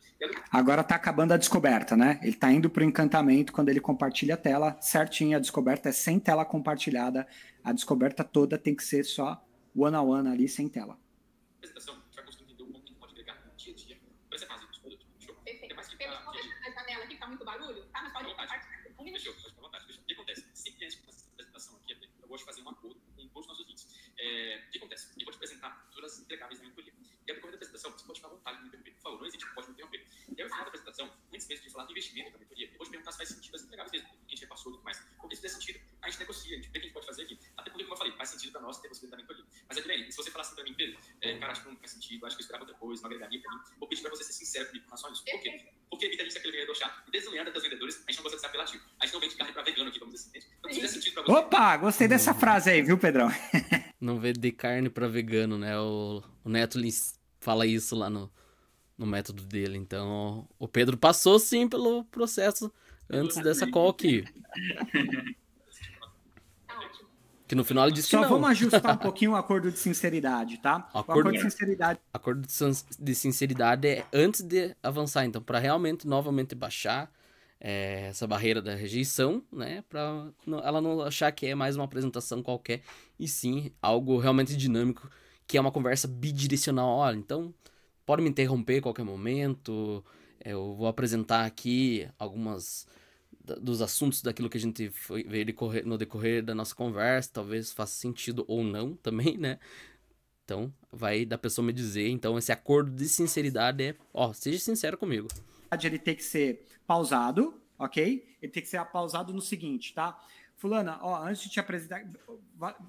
Agora tá acabando a descoberta, né? Ele tá indo pro encantamento quando ele compartilha a tela, certinho, a descoberta é sem tela compartilhada, a descoberta toda tem que ser só one-on-one ali, sem tela. A apresentação, a gente vai conseguir entender o como que pode agregar no dia a dia, para você fazer os produtos. Show? Perfeito. É mais que a janela aqui, tá muito barulho, tá? Mas pode compartilhar. Deixa eu, pode ficar à vontade. O que acontece? Sempre antes dessa apresentação aqui, eu gosto de fazer um acordo com todos os nossos vídeos. O que acontece? Eu vou te apresentar todas as entregáveis da mentoria. E ao decorrer da apresentação, você pode ficar à vontade de me interromper. Por favor, não existe, pode me interromper. E aí, no final da apresentação, antes mesmo de falar do investimento da mentoria, eu vou te perguntar se faz sentido as entregáveis mesmo, que a gente repassou e tudo mais. Porque se fizer sentido, a gente negocia, a gente vê o que a gente pode fazer aqui. Até porque, como eu falei, faz sentido para nós ter você da mentoria. Mas, Adriane, se você falar assim para mim, Pedro, cara, acho que não faz sentido, acho que eu esperava outra coisa, não agregaria para mim, vou pedir para você ser sincero comigo com relação a isso. Por quê? Porque evita disso aquele vendedor chato. E desde o Leandro das vendedores, a gente não gosta de ser apelativo. A gente não vende carne para vegano aqui, vamos dizer assim, entende? Então, se fizer sentido para você... Opa, gostei dessa frase aí, viu, Pedrão? Não vender carne para vegano, né? O Neto fala isso lá no método dele. Então, o Pedro passou sim pelo processo antes dessa call aqui. Tá ótimo. Que no final ele disse que Só não. vamos ajustar um pouquinho o acordo de sinceridade, tá? O acordo de sinceridade. Acordo de sinceridade é antes de avançar, então, para realmente novamente baixar essa barreira da rejeição, né? Para ela não achar que é mais uma apresentação qualquer, e sim algo realmente dinâmico, que é uma conversa bidirecional. Olha, então, pode me interromper a qualquer momento, eu vou apresentar aqui algumas dos assuntos daquilo que a gente veio no decorrer da nossa conversa, talvez faça sentido ou não também, né? Então, vai da pessoa me dizer. Então, esse acordo de sinceridade é, seja sincero comigo. Ele tem que ser pausado, ok? Ele tem que ser pausado no seguinte, tá? Fulana, antes de te apresentar,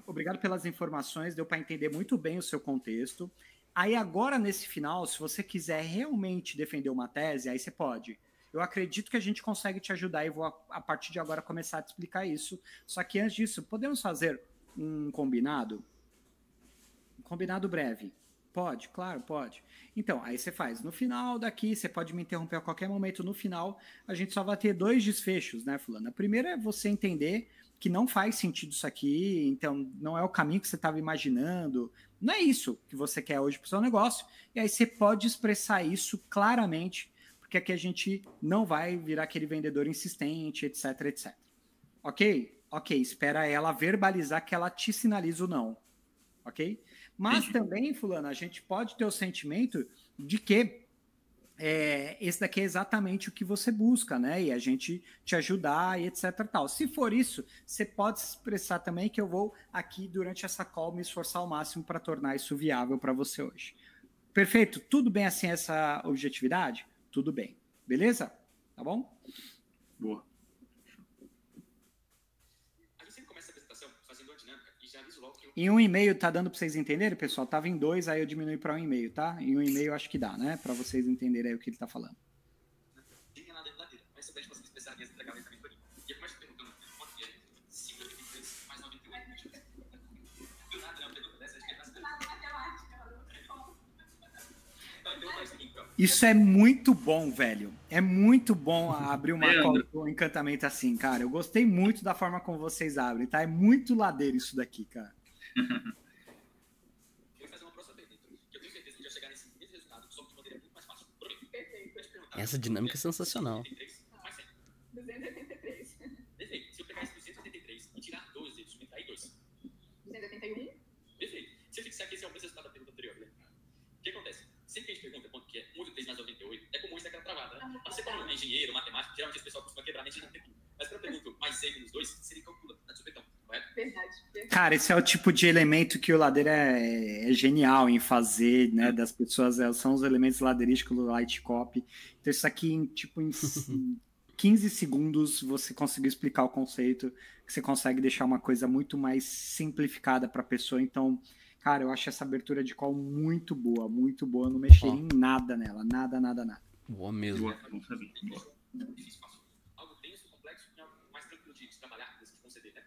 obrigado pelas informações, deu para entender muito bem o seu contexto. Aí agora, nesse final, se você quiser realmente defender uma tese, aí você pode. Eu acredito que a gente consegue te ajudar e vou, a partir de agora, começar a te explicar isso. Só que antes disso, podemos fazer um combinado? Um combinado breve. Pode? Claro, pode. Então, aí você faz. No final daqui, você pode me interromper a qualquer momento. No final, a gente só vai ter 2 desfechos, né, fulano? A primeira é você entender que não faz sentido isso aqui, então não é o caminho que você estava imaginando. Não é isso que você quer hoje para o seu negócio. E aí você pode expressar isso claramente, porque aqui a gente não vai virar aquele vendedor insistente, etc, etc. Ok? Ok, espera ela verbalizar que ela te sinaliza o não. Ok? Mas também, fulano, a gente pode ter o sentimento de que esse daqui é exatamente o que você busca, né? E a gente te ajudar e etc tal. Se for isso, você pode expressar também que eu vou aqui, durante essa call, me esforçar ao máximo para tornar isso viável para você hoje. Perfeito? Tudo bem assim essa objetividade? Tudo bem. Beleza? Tá bom? Boa. A gente sempre começa a apresentação fazendo uma dinâmica e já aviso logo que Em 1,5 tá dando para vocês entenderem, pessoal? Tava em 2, aí eu diminui para 1,5, tá? Em 1,5 eu acho que dá, né? Para vocês entenderem aí o que ele tá falando. tem nada de ladeira, mas sobre a gente conseguir expressar minhas entregáveis da mentoria. E eu começo perguntando quanto que é 5,83 mais 98. Do nada, uma pergunta dessa, acho que é bastante. Isso é muito bom, velho. É muito bom abrir uma call com encantamento assim, cara. Eu gostei muito da forma como vocês abrem, tá? É muito ladeiro isso daqui, cara. Eu vou fazer uma próxima pergunta, que eu tenho certeza que já chegar nesse mesmo resultado, só que de maneira muito mais fácil. Essa dinâmica é sensacional. 283. Perfeito. Se eu pegar esse 283 e tirar 2 deles, subtrair 2. 281. Perfeito. Se eu fixar que esse é o mesmo resultado da pergunta anterior, né? O que acontece? Sempre que a gente pergunta quanto que é 1,3 mais 98, é comum isso daquela travada, né? Mas você como engenheiro, matemático, geralmente esse pessoal costuma quebrar mente de tempinho. Mas quando eu pergunto mais 100 menos 2, você calcula, tá de supetão, correto? Verdade. Cara, esse é o tipo de elemento que o Ladeira é genial em fazer, né? Das pessoas, são os elementos ladeirísticos do Light Copy. Então, isso aqui, em 15 segundos, você conseguiu explicar o conceito, que você consegue deixar uma coisa muito mais simplificada para a pessoa. Então, cara, eu acho essa abertura de call muito boa, muito boa. Eu não mexeria em nada nela, nada. Boa mesmo. Não sabia. Difícil, fácil. Algo denso, complexo e algo mais tranquilo de trabalhar, de conceder, né?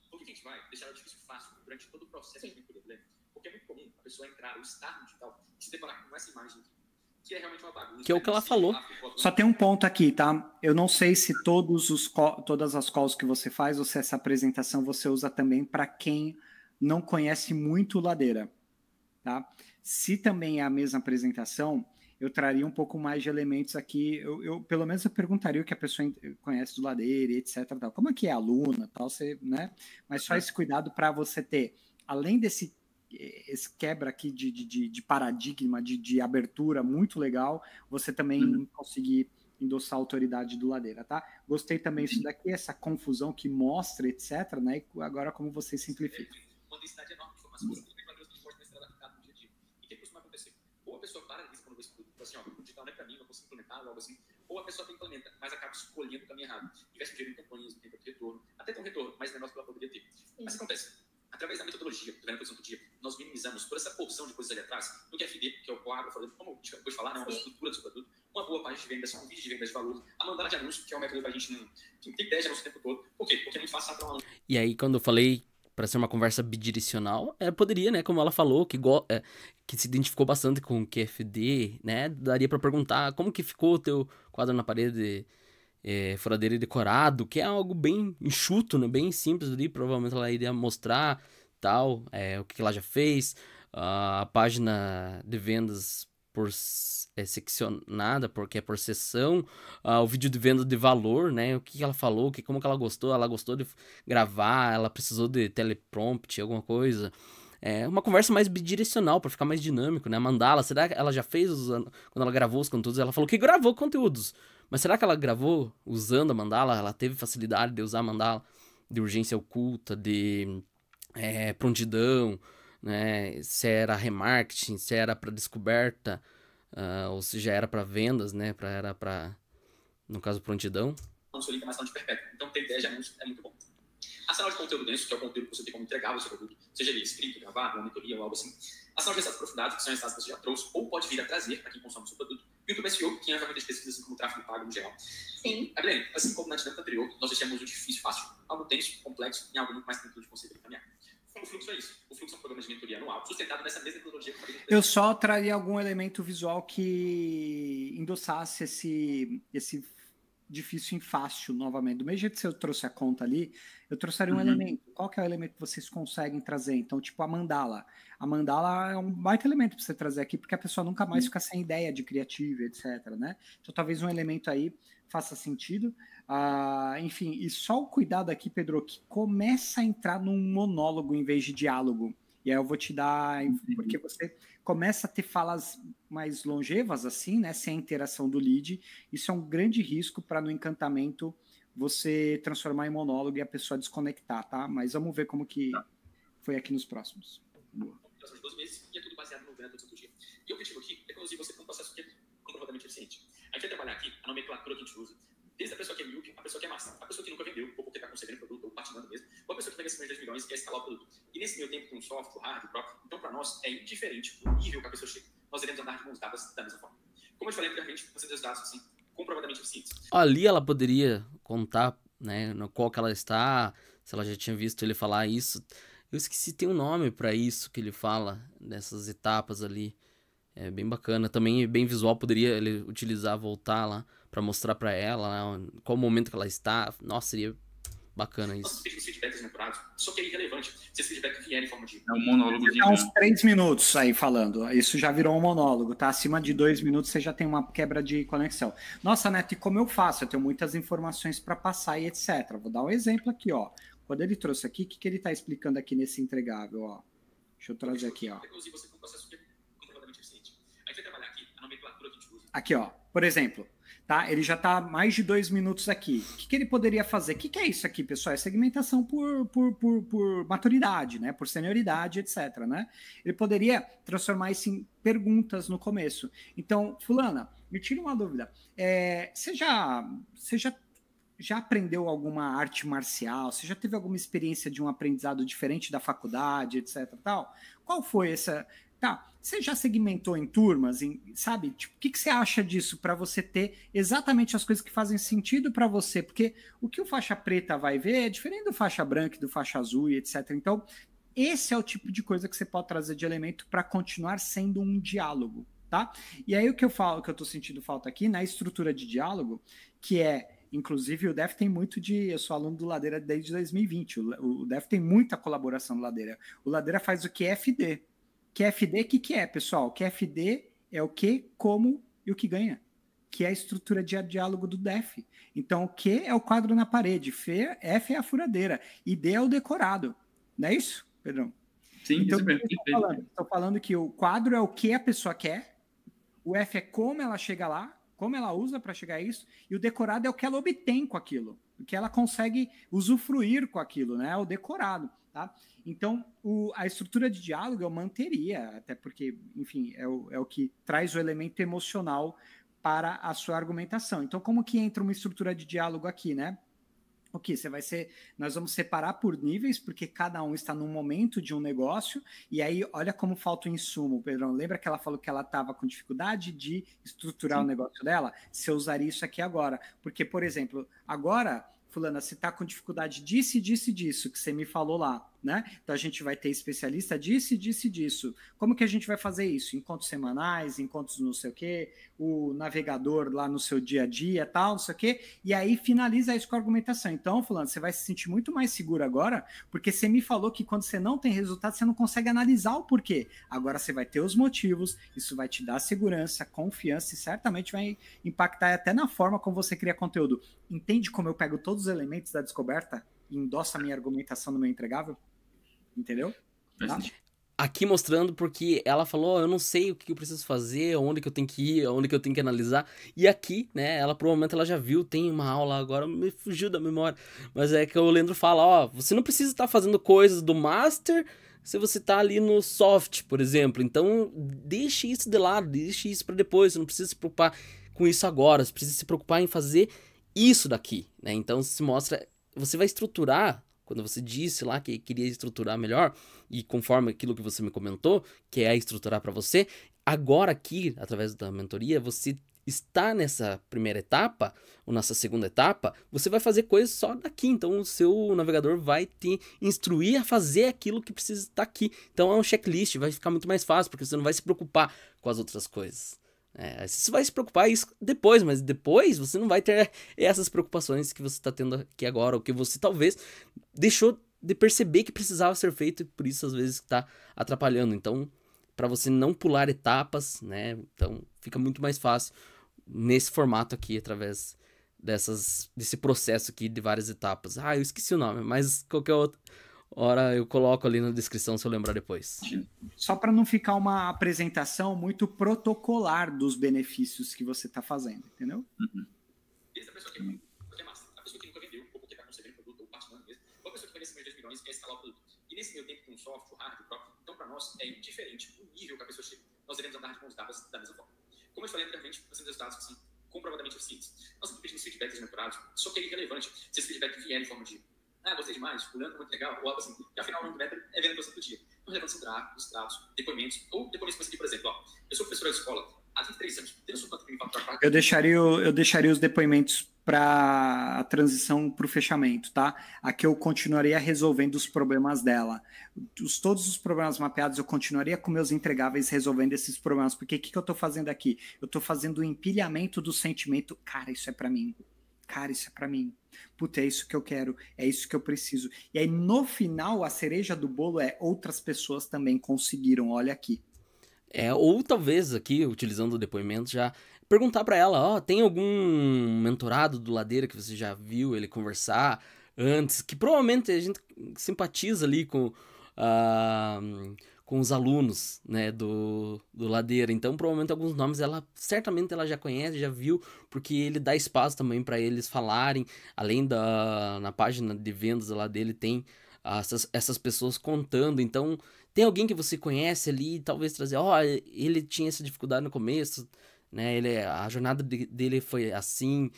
Por que a gente vai deixar o difícil fácil durante todo o processo de mentoria, né? Porque é muito comum a pessoa entrar ou estar no digital e se deparar com essa imagem aqui, que é realmente uma bagunça. Que é o que ela falou. Só tem um ponto aqui, tá? Eu não sei se todas as calls que você faz ou se essa apresentação você usa também para quem não conhece muito Ladeira, tá? Se também é a mesma apresentação, eu traria um pouco mais de elementos aqui. Eu pelo menos eu perguntaria o que a pessoa conhece do Ladeira, etc. Tal. Como é que é aluna, tal, você, né? Mas só esse cuidado para você ter, além desse quebra aqui de paradigma, de abertura muito legal, você também conseguir endossar a autoridade do Ladeira, tá? Gostei também disso daqui, essa confusão que mostra, etc, né? E agora como você simplifica. Uma densidade enorme de informações, você tem que fazer os transportes mais adaptados no dia a dia. E o que costuma acontecer? Ou a pessoa para de quando vê esse produto, assim, o digital não é para mim, não consigo implementar, algo assim. Ou a pessoa implementa, mas acaba escolhendo o caminho errado. Investe dinheiro em campanhas, não tem retorno. Até tem um retorno, mas o negócio que ela poderia ter. Mas o que acontece? Através da metodologia, do posição do dia, nós minimizamos toda essa porção de coisas ali atrás, no QFD, que é o quadro, como depois de falar, né, uma estrutura do seu produto, uma boa página de vendas, um vídeo de vendas de valor, a mandala de anúncio, que é um método para a gente não ter ideia de anúncio o tempo todo. Por quê? Porque é muito fácil para um E aí, quando eu falei para ser uma conversa bidirecional, poderia, né, como ela falou, que se identificou bastante com o QFD, né, daria para perguntar como que ficou o teu quadro na parede furadeira e decorado, que é algo bem enxuto, né? Bem simples ali, provavelmente ela iria mostrar tal, o que ela já fez, a página de vendas seccionada, porque é por seção, o vídeo de venda de valor, né? O que ela falou, como que ela gostou de gravar, ela precisou de teleprompt, alguma coisa. Uma conversa mais bidirecional, para ficar mais dinâmico, né? A mandala, será que ela já fez quando ela gravou os conteúdos? Ela falou que gravou conteúdos, mas será que ela gravou usando a mandala? Ela teve facilidade de usar a mandala, de urgência oculta, de prontidão, né? Se era remarketing, se era para descoberta, ou se já era para vendas, né? Era para, no caso, prontidão. Não sou link, mas não de perpétuo. Então, ter ideia de anúncio é muito bom. Assinar de conteúdo denso, que é o conteúdo que você tem como entregar o seu produto, seja ele escrito, gravado, uma mentoria ou algo assim. Assinar de resultados aprofundados, que são resultados que você já trouxe, ou pode vir a trazer para quem consome o seu produto. YouTube SEO, que é uma ferramenta de pesquisa, assim como o tráfego pago no geral. Sim. Adriane, assim como na dinâmica anterior, nós deixamos o difícil fácil, algo denso, complexo, em algo muito mais tranquilo de conseguir caminhar. O fluxo é isso. O fluxo é um programa de mentoria anual, sustentado nessa mesma metodologia. Eu só traria algum elemento visual que endossasse esse difícil em fácil novamente. Do mesmo jeito que eu trouxe a conta ali, eu trouxeria um elemento. Qual que é o elemento que vocês conseguem trazer? Então, tipo a mandala. A mandala é um baita elemento para você trazer aqui, porque a pessoa nunca mais fica sem ideia de criativo, etc, né? Então, talvez um elemento aí faça sentido. Enfim, e só o cuidado aqui, Pedro, que começa a entrar num monólogo em vez de diálogo. E aí eu vou te dar, porque você começa a ter falas mais longevas, assim, né? Sem a interação do lead. Isso é um grande risco para no encantamento você transformar em monólogo e a pessoa desconectar, tá? Mas vamos ver como que foi aqui nos próximos. Boa. Nos 12 meses, e é tudo baseado no ganho do seu dia. E o objetivo aqui é conduzir você para um processo que é comprovadamente eficiente. A gente vai trabalhar aqui a nomenclatura que a gente usa, desde a pessoa que é míope, a pessoa que é massa, a pessoa que nunca vendeu, ou porque está concebendo o produto, ou patinando mesmo, ou a pessoa que vende acima de 2 milhões e quer escalar o produto. E nesse meio tempo tem um software, o hard, o próprio. Então, para nós, é indiferente o nível que a pessoa chega. Nós iremos andar de mãos dadas da mesma forma. Como eu te falei anteriormente, você tem resultados assim, comprovadamente eficientes. Ali ela poderia contar, né, no qual que ela está, se ela já tinha visto ele falar isso. Eu esqueci, tem um nome para isso que ele fala, dessas etapas ali. É bem bacana. Também bem visual, poderia ele utilizar, voltar lá para mostrar para ela, né, qual momento que ela está. Nossa, seria bacana isso. Nós pedimos feedbacks menturados, só que é irrelevante se esse feedback vier em forma de... É um monólogo de... Há uns 3 minutos aí falando. Isso já virou um monólogo, tá? Acima de 2 minutos você já tem uma quebra de conexão. Nossa, Neto, e como eu faço? Eu tenho muitas informações para passar e etc. Vou dar um exemplo aqui, ó. Quando ele trouxe aqui, o que ele está explicando aqui nesse entregável, ó? Deixa eu trazer aqui, ó. Aqui, ó. Por exemplo, tá? Ele já está mais de 2 minutos aqui. O que ele poderia fazer? O que é isso aqui, pessoal? É segmentação por maturidade, né? Por senioridade, etc, né? Ele poderia transformar isso em perguntas no começo. Então, fulana, me tira uma dúvida. Você já aprendeu alguma arte marcial? Você já teve alguma experiência de um aprendizado diferente da faculdade, etc, tal? Qual foi essa... Tá, você já segmentou em turmas, sabe? Tipo, o que você acha disso para você ter exatamente as coisas que fazem sentido para você? Porque o que o faixa preta vai ver é diferente do faixa branca, do faixa azul e etc. Então, esse é o tipo de coisa que você pode trazer de elemento para continuar sendo um diálogo, tá? E aí o que eu falo, que eu tô sentindo falta aqui, na estrutura de diálogo, que é... Inclusive, o Def tem muito de... Eu sou aluno do Ladeira desde 2020. O Def tem muita colaboração no Ladeira. O Ladeira faz o QFD. QFD, o que é, pessoal? QFD é o que, como e o que ganha. Que é a estrutura de diálogo do Def. Então, o Q é o quadro na parede. F é a furadeira. E D é o decorado. Não é isso, Pedrão? Sim, então, isso mesmo. Estou falando que o quadro é o que a pessoa quer. O F é como ela chega lá. Como ela usa para chegar a isso, e o decorado é o que ela obtém com aquilo, o que ela consegue usufruir com aquilo, né? O decorado, tá? Então, a estrutura de diálogo eu manteria, até porque, enfim, é o que traz o elemento emocional para a sua argumentação. Então, como que entra uma estrutura de diálogo aqui, né? O que? Nós vamos separar por níveis, porque cada um está num momento de um negócio, e aí olha como falta o insumo, Pedrão. Lembra que ela falou que ela estava com dificuldade de estruturar Sim. o negócio dela? Se eu usaria isso aqui agora. Porque, por exemplo, agora, fulana, você está com dificuldade disso e disso e disso, que você me falou lá. né? Então a gente vai ter especialista disso, disso e disso. Como que a gente vai fazer isso? Encontros semanais, encontros não sei o quê, o navegador lá no seu dia a dia, tal, não sei o quê, e aí finaliza isso com a argumentação. Então, fulano, você vai se sentir muito mais seguro agora, porque você me falou que quando você não tem resultado, você não consegue analisar o porquê. Agora você vai ter os motivos, isso vai te dar segurança, confiança e certamente vai impactar até na forma como você cria conteúdo. Entende como eu pego todos os elementos da descoberta e endosso a minha argumentação no meu entregável? Entendeu? Tá? Aqui mostrando porque ela falou, eu não sei o que eu preciso fazer, onde que eu tenho que ir, onde que eu tenho que analisar. E aqui, né, ela provavelmente ela já viu, tem uma aula agora, me fugiu da memória. Mas é que o Leandro fala, ó, você não precisa estar fazendo coisas do master se você tá ali no soft, por exemplo. Então, deixe isso de lado, deixe isso para depois, você não precisa se preocupar com isso agora, você precisa se preocupar em fazer isso daqui, né? Então, se mostra, você vai estruturar. Quando você disse lá que queria estruturar melhor, e conforme aquilo que você me comentou, que é estruturar para você, agora aqui, através da mentoria, você está nessa primeira etapa, ou nessa segunda etapa, você vai fazer coisas só daqui. Então, o seu navegador vai te instruir a fazer aquilo que precisa estar aqui. Então, é um checklist, vai ficar muito mais fácil, porque você não vai se preocupar com as outras coisas. Você vai se preocupar isso depois, mas depois você não vai ter essas preocupações que você está tendo aqui agora, ou que você talvez deixou de perceber que precisava ser feito e por isso às vezes está atrapalhando. Então, para você não pular etapas, né? Então, fica muito mais fácil nesse formato aqui, através desse processo aqui de várias etapas. Ah, eu esqueci o nome, mas qualquer outra hora eu coloco ali na descrição se eu lembrar depois. Só para não ficar uma apresentação muito protocolar dos benefícios que você está fazendo, entendeu? Essa pessoa que é massa, a pessoa que nunca vendeu, ou porque está concebendo o produto, ou participando mesmo, ou a pessoa que vai receber 2 milhões e quer escalar o produto. E nesse meio tempo, com o software, o hardware, próprio, então para nós é indiferente o nível que a pessoa chega. Nós devemos andar de mãos dadas da mesma forma. Como eu falei anteriormente, nós temos resultados que são comprovadamente eficientes. Nós estamos pedindo feedbacks menturados, só que é irrelevante se esse feedback vier em forma de gostei demais, fulano muito legal, ou algo assim. E afinal, o nome do método é vendo você do dia. Então, relevância são gráficos, tratos, depoimentos, ou depoimentos que você aqui, por exemplo, ó, eu sou professor da escola há 33 anos, tenho sua quanto que me fala. Eu deixaria os depoimentos para a transição para o fechamento, tá? Aqui eu continuaria resolvendo os problemas dela. Todos os problemas mapeados, eu continuaria com meus entregáveis resolvendo esses problemas. Porque o que eu estou fazendo aqui? Eu estou fazendo o empilhamento do sentimento. Cara, isso é para mim. Cara, isso é para mim. Puta, é isso que eu quero, é isso que eu preciso. E aí, no final, a cereja do bolo é outras pessoas também conseguiram, olha aqui. Ou talvez aqui, utilizando o depoimento, já perguntar para ela, ó, tem algum mentorado do Ladeira que você já viu ele conversar antes, que provavelmente a gente simpatiza ali com os alunos, né, do Ladeira. Então, provavelmente alguns nomes certamente ela já conhece, já viu, porque ele dá espaço também para eles falarem, além na página de vendas lá dele tem essas pessoas contando. Então, tem alguém que você conhece ali, talvez trazer, ele tinha essa dificuldade no começo, né, a jornada dele foi assim,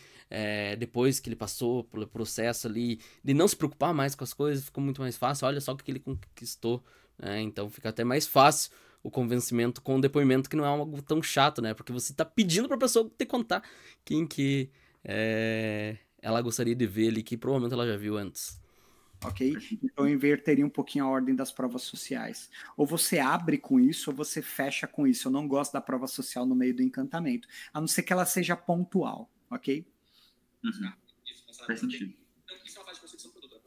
depois que ele passou pelo processo ali, de não se preocupar mais com as coisas, ficou muito mais fácil, olha só o que ele conquistou. Então fica até mais fácil o convencimento com o depoimento, que não é algo tão chato, né? Porque você tá pedindo pra pessoa te contar quem que ela gostaria de ver ali, que provavelmente ela já viu antes. Ok? Então eu inverteria um pouquinho a ordem das provas sociais. Ou você abre com isso, ou você fecha com isso. Eu não gosto da prova social no meio do encantamento, a não ser que ela seja pontual, ok? Faz sentido. Então, isso é uma fase de concepção do produto,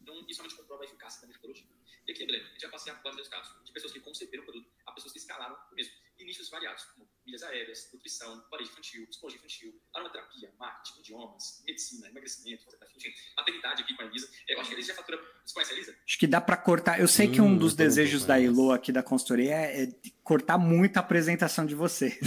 então isso realmente comprova a eficácia da metodologia. E aqui, André, a gente vai passear por vários casos de pessoas que conceberam o produto a pessoas que escalaram o mesmo. E nichos variados, como milhas aéreas, nutrição, varejo infantil, psicologia infantil, aromaterapia, marketing, idiomas, medicina, emagrecimento, enfim, maternidade aqui com a Elisa. Eu acho que a Elisa já fatura. Você conhece a Elisa? Acho que dá para cortar. Eu sei que um dos desejos da Elo aqui da consultoria é cortar muito a apresentação de vocês.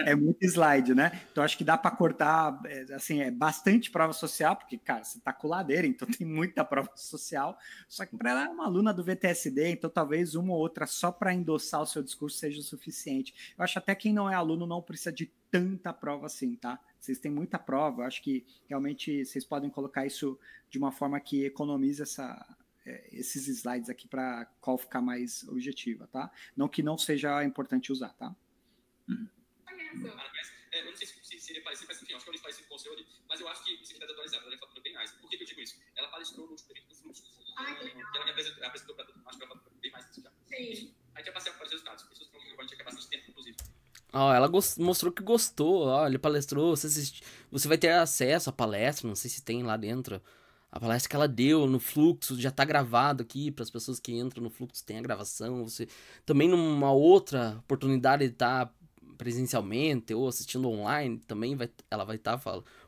É muito slide, né? Então acho que dá para cortar, assim, bastante prova social, porque, cara, você tá com Ladeira, então tem muita prova social. Só que para ela é uma aluna do VTSD, então talvez uma ou outra só para endossar o seu discurso seja o suficiente. Eu acho até quem não é aluno não precisa de tanta prova assim, tá? Vocês têm muita prova, eu acho que realmente vocês podem colocar isso de uma forma que economize esses slides aqui para qual ficar mais objetiva, tá? Não que não seja importante usar, tá? Eu não sei se seria parecido, mas enfim, acho que é parecido com o seu ali, mas eu acho que isso aqui está atualizado, ela fatura bem mais. Por que eu digo isso? Ela palestrou no último evento do Fluxo, que ela me apresentou Sim. Aí já passei para os resultados. Pessoas que a gente quer bastante tempo, inclusive. Ó, ela mostrou que gostou, ó, ele palestrou, você vai ter acesso à palestra, não sei se tem lá dentro. A palestra que ela deu no Fluxo já tá gravado aqui, para as pessoas que entram no Fluxo tem a gravação. Você também numa outra oportunidade de estar presencialmente ou assistindo online, também ela vai estar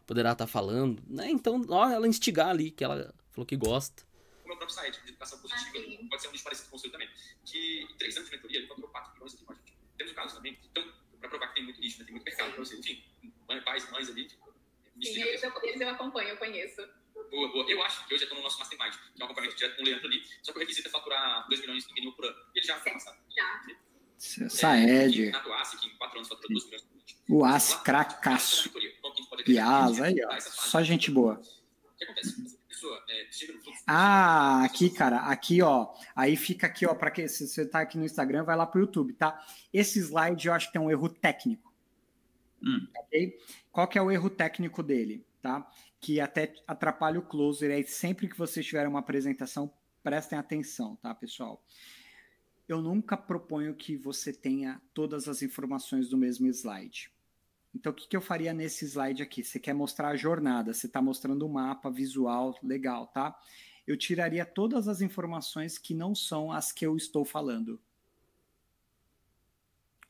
poderá estar falando, né? Então, ó, ela instigar ali que ela falou que gosta. O meu próprio site de educação positiva pode ser um nicho parecido com o seu também. Que em 3 anos de mentoria ele faturou 4 milhões aqui com a gente. Temos casos também. Então, para provar que tem muito nicho, né? Tem muito mercado para você. Enfim, pais, mães ali. Tipo, sim, eles eu acompanho, eu conheço. Boa. Eu acho que hoje eu estou no nosso Mastermind, que é um acompanhamento direto com o Leandro ali. Só que o requisito é faturar 2 milhões no mínimo por ano. E ele já foi passado. Já. Saed. Na tua que em 4 anos faturou 2 milhões. O As cracaço. Piazza, aí, ó. Só gente boa. O que acontece? A pessoa chega no fluxo. Ah, aqui, cara. Aqui, ó. Aí fica aqui, ó. Para que se você tá aqui no Instagram, vai lá pro YouTube, tá? Esse slide eu acho que tem um erro técnico. Ok? Qual que é o erro técnico dele, tá? Que até atrapalha o closer. Aí sempre que vocês tiverem uma apresentação, prestem atenção, tá, pessoal? Eu nunca proponho que você tenha todas as informações do mesmo slide. Então, o que eu faria nesse slide aqui? Você quer mostrar a jornada, você está mostrando um mapa visual, legal, tá? Eu tiraria todas as informações que não são as que eu estou falando.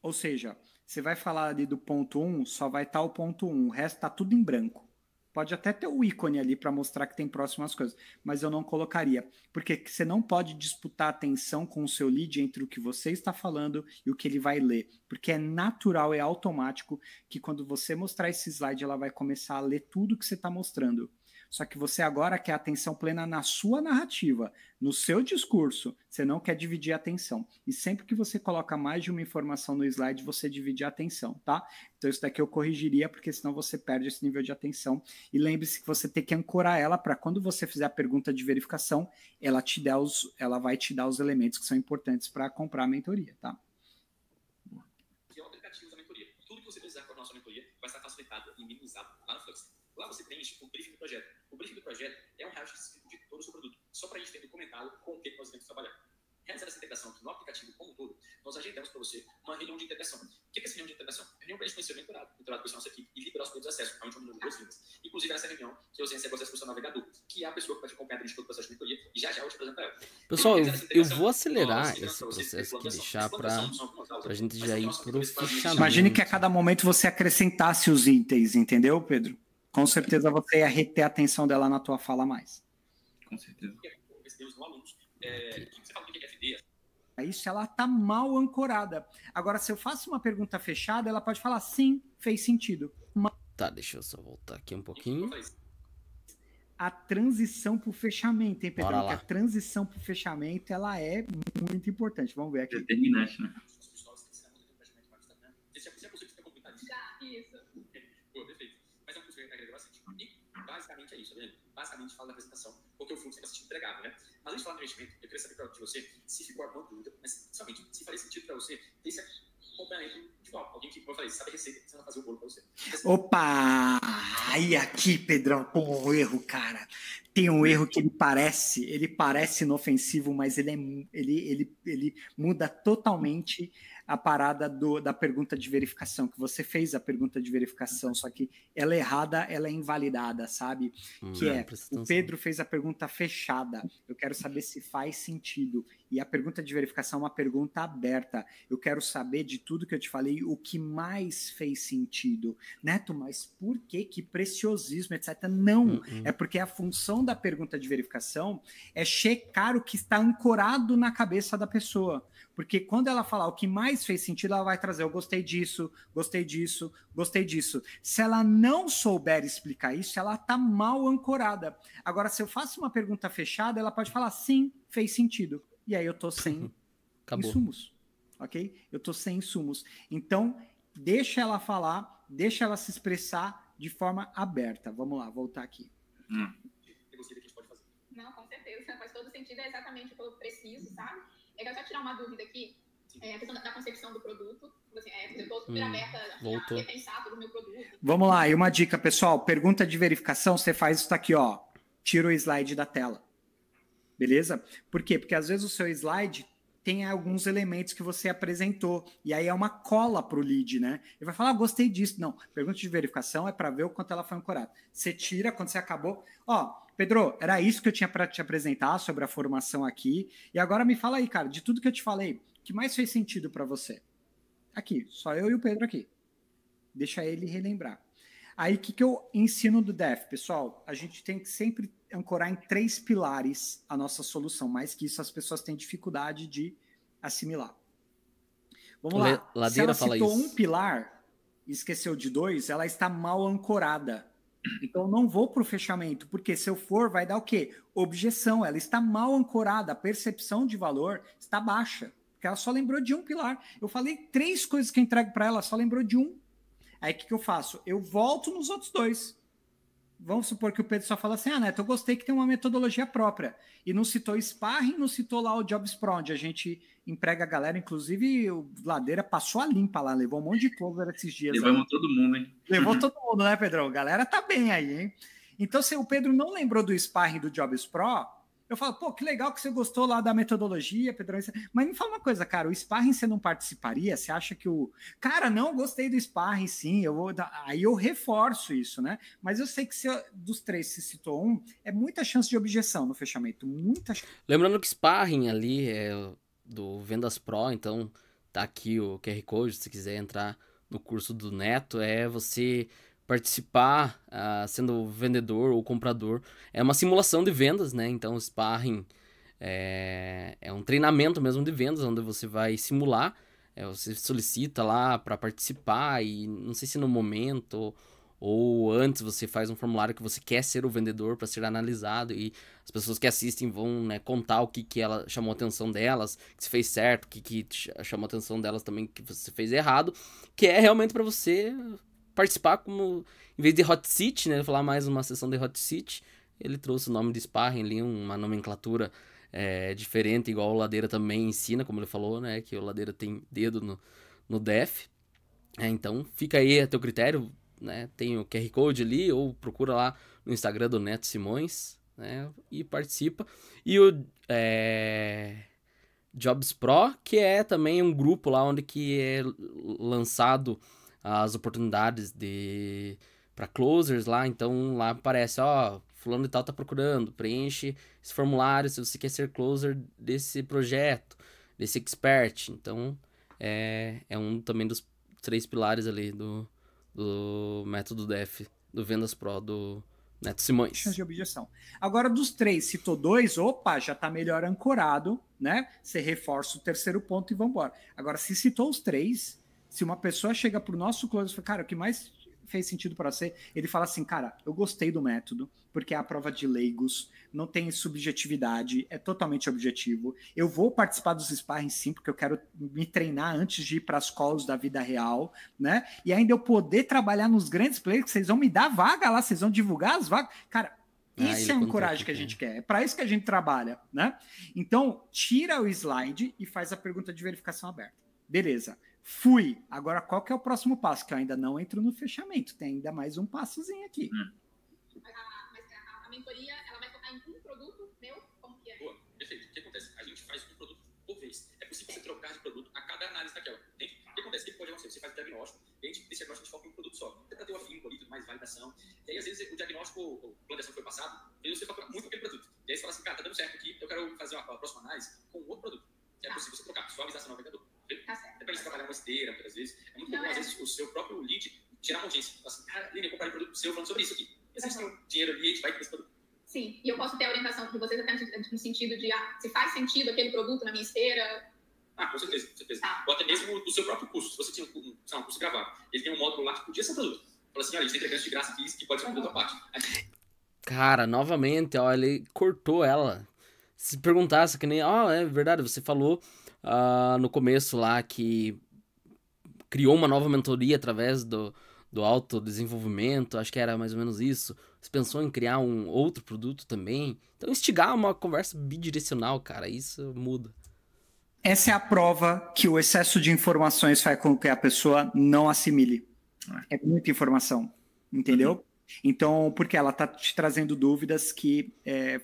Ou seja, você vai falar ali do ponto 1, só vai estar o ponto 1, o resto está tudo em branco. Pode até ter o ícone ali para mostrar que tem próximas coisas, mas eu não colocaria, porque você não pode disputar a atenção com o seu lead entre o que você está falando e o que ele vai ler, porque é natural, é automático que quando você mostrar esse slide, ela vai começar a ler tudo que você está mostrando. Só que você agora quer atenção plena na sua narrativa, no seu discurso, você não quer dividir a atenção. E sempre que você coloca mais de uma informação no slide, você divide a atenção, tá? Então isso daqui eu corrigiria, porque senão você perde esse nível de atenção. E lembre-se que você tem que ancorar ela para quando você fizer a pergunta de verificação, ela vai te dar os elementos que são importantes para comprar a mentoria, tá? Que é o aplicativo da mentoria. Tudo que você precisar para a nossa mentoria vai estar facilitado e minimizado lá no Flux. Lá você preenche o briefing do projeto. O briefing do projeto é um raio-x de todo o seu produto, só para a gente ter documentado com o que nós iremos trabalhar. Realizar essa integração aqui no aplicativo como um todo, nós agendamos para você uma reunião de integração. O que é essa reunião de integração? É reunião para a gente conhecer o mentorado conhecer a nossa equipe e liberar os primeiros acessos, onde eu duas línguas. Inclusive, nessa reunião, que você recebe acesso para o seu navegador, que é a pessoa que vai te acompanhar durante todo o processo de mentoria, e já eu te apresento ela. Pessoal, eu vou acelerar esse processo aqui, deixar para a gente já ir para o fechamento. Imagine que a cada momento você acrescentasse os itens, entendeu, Pedro? Com certeza você ia reter a atenção dela na tua fala mais. Com certeza. Você fala o que é FD? Isso, ela tá mal ancorada. Agora, se eu faço uma pergunta fechada, ela pode falar sim, fez sentido. Tá, deixa eu só voltar aqui um pouquinho. A transição para o fechamento, hein, Pedro? Bora lá. A transição para o fechamento, ela é muito importante. Vamos ver aqui. Determinante, né? Já, isso. Pô, perfeito. Mas é um curso que agrega bastante. E basicamente é isso, tá vendo? Basicamente fala da apresentação, porque o fluxo é bastante entregável, né? Além de falar do investimento, eu queria saber de você se ficou alguma dúvida, mas somente se faria sentido para você ter esse acompanhamento de igual. Alguém que, como eu falei, sabe a receita, você vai fazer o bolo para você. Opa! Aí aqui, Pedrão, pô, um erro, cara. Tem um erro que ele parece inofensivo, mas ele muda totalmente a parada da pergunta de verificação, que você fez a pergunta de verificação, só que ela é errada, ela é invalidada, sabe? O Pedro fez a pergunta fechada, eu quero saber se faz sentido, e a pergunta de verificação é uma pergunta aberta, eu quero saber de tudo que eu te falei, o que mais fez sentido. Neto, mas por que preciosismo, etc? Não, é porque a função da pergunta de verificação é checar o que está ancorado na cabeça da pessoa. Porque quando ela falar o que mais fez sentido, ela vai trazer, eu gostei disso, gostei disso, gostei disso. Se ela não souber explicar isso, ela está mal ancorada. Agora, se eu faço uma pergunta fechada, ela pode falar, sim, fez sentido. E aí eu estou sem insumos, ok? Eu estou sem insumos. Então, deixa ela falar, deixa ela se expressar de forma aberta. Vamos lá, voltar aqui. Não, com certeza, faz todo sentido, é exatamente o que eu preciso, sabe? Eu quero só tirar uma dúvida aqui, a questão da concepção do produto. Assim, eu estou super aberta a repensar todo o meu produto. Vamos lá, e uma dica, pessoal, pergunta de verificação, você faz isso aqui, ó, tira o slide da tela, beleza? Por quê? Porque às vezes o seu slide tem alguns elementos que você apresentou, e aí é uma cola para o lead, né? Ele vai falar, gostei disso. Não, pergunta de verificação é para ver o quanto ela foi ancorada. Você tira quando você acabou. Pedro, era isso que eu tinha para te apresentar sobre a formação aqui, e agora me fala aí, cara, de tudo que eu te falei, o que mais fez sentido para você? Aqui, só eu e o Pedro aqui. Deixa ele relembrar. Aí, o que eu ensino do DEF? Pessoal, a gente tem que sempre ancorar em 3 pilares a nossa solução. Mais que isso, as pessoas têm dificuldade de assimilar. Vamos lá. Ladeira Se ela citou fala isso. um pilar e esqueceu de 2, ela está mal ancorada. Então, não vou para o fechamento, porque se eu for, vai dar o quê? Objeção. Ela está mal ancorada. A percepção de valor está baixa, porque ela só lembrou de um pilar. Eu falei 3 coisas que eu entrego para ela, só lembrou de um. Aí, o que eu faço? Eu volto nos outros 2. Vamos supor que o Pedro só fala assim, Neto, eu gostei que tem uma metodologia própria. E não citou Sparring, não citou lá o Jobs Pro, onde a gente emprega a galera. Inclusive, o Ladeira passou a limpa lá, levou um monte de cover esses dias. Levamos todo mundo, hein? Levou todo mundo, né, Pedrão? A galera tá bem aí, hein? Então, se o Pedro não lembrou do Sparring do Jobs Pro, eu falo, pô, que legal que você gostou lá da metodologia, Pedrão. Mas me fala uma coisa, cara, o Sparring você não participaria? Você acha que o... Cara, não, gostei do Sparring, sim, eu vou... Aí eu reforço isso, né? Mas eu sei que dos 3, se citou um, é muita chance de objeção no fechamento, muita chance. Lembrando que Sparring ali é do Vendas Pro, então tá aqui o QR Code, se quiser entrar no curso do Neto, é você participar sendo vendedor ou comprador. É uma simulação de vendas, né? Então, o Sparring é um treinamento mesmo de vendas, onde você vai simular, você solicita lá para participar e não sei se no momento ou antes você faz um formulário que você quer ser o vendedor para ser analisado e as pessoas que assistem vão, né, contar o que ela chamou a atenção delas, que você fez certo, o que chamou a atenção delas também que você fez errado, que é realmente para você participar como, em vez de hot seat, né, falar mais uma sessão de hot seat, ele trouxe o nome de Sparring ali, uma nomenclatura diferente, igual o Ladeira também ensina, como ele falou, né, que o Ladeira tem dedo no DEF, então fica aí a teu critério, né, tem o QR Code ali, ou procura lá no Instagram do Neto Simões, né, e participa, e o Jobs Pro, que é também um grupo lá onde que é lançado as oportunidades para closers lá, então lá aparece, fulano e tal tá procurando, preenche esse formulário se você quer ser closer desse projeto, desse expert, então é um também dos 3 pilares ali do método DEF, do Vendas Pro, do Neto Simões. Chance de objeção. Agora, dos 3, citou 2, já tá melhor ancorado, né? Você reforça o 3º ponto e vambora. Agora, se citou os 3, se uma pessoa chega pro nosso closer e fala, cara, o que mais fez sentido para você? Ele fala assim, cara, eu gostei do método, porque é a prova de leigos, não tem subjetividade, é totalmente objetivo. Eu vou participar dos sparring sim, porque eu quero me treinar antes de ir para as calls da vida real, né? E ainda eu poder trabalhar nos grandes players, que vocês vão me dar vaga lá, vocês vão divulgar as vagas. Cara, isso é a coragem que a gente quer. É para isso que a gente trabalha, né? Então, tira o slide e faz a pergunta de verificação aberta. Beleza. Fui. Agora, qual que é o próximo passo? Que eu ainda não entro no fechamento. Tem ainda mais um passozinho aqui. Mas a mentoria, ela vai focar em um produto meu? Como que é? Boa, perfeito. O que acontece? A gente faz um produto por vez. É possível você trocar de produto a cada análise daquela. Entende? O que acontece? O que pode acontecer? Você faz o diagnóstico, e a gente, nesse diagnóstico a gente foca em um produto só. Para ter o afim, tudo mais validação. E aí, às vezes, o diagnóstico, o plano de ação foi passado, e você foca muito aquele produto. E aí você fala assim, cara, tá dando certo aqui, eu quero fazer a próxima análise com outro produto. É possível você trocar, suavização no vendedor. Tá certo. Depende de trabalhar uma esteira, muitas vezes. É muito comum, às vezes, o seu próprio lead tirar uma audiência. Fala assim, cara, Lina, eu comprei um produto seu falando sobre isso aqui. E às vezes tem um dinheiro ali e a gente vai ter esse produto. Sim, e eu posso ter a orientação de vocês até no sentido de se faz sentido aquele produto na minha esteira. Com certeza, com certeza. Tá. Ou até mesmo do seu próprio curso. Se você tinha um curso gravado, ele tem um módulo lá que podia ser um produto. Fala assim, olha, a gente tem entregando de graça aqui, que pode ser um produto à parte. Cara, novamente, ele cortou ela. Se perguntasse que nem... é verdade, você falou no começo lá que criou uma nova mentoria através do autodesenvolvimento, acho que era mais ou menos isso. Você pensou em criar um outro produto também? Então, instigar uma conversa bidirecional, cara, isso muda. Essa é a prova que o excesso de informações faz com que a pessoa não assimile. É muita informação, entendeu? Então, porque ela está te trazendo dúvidas que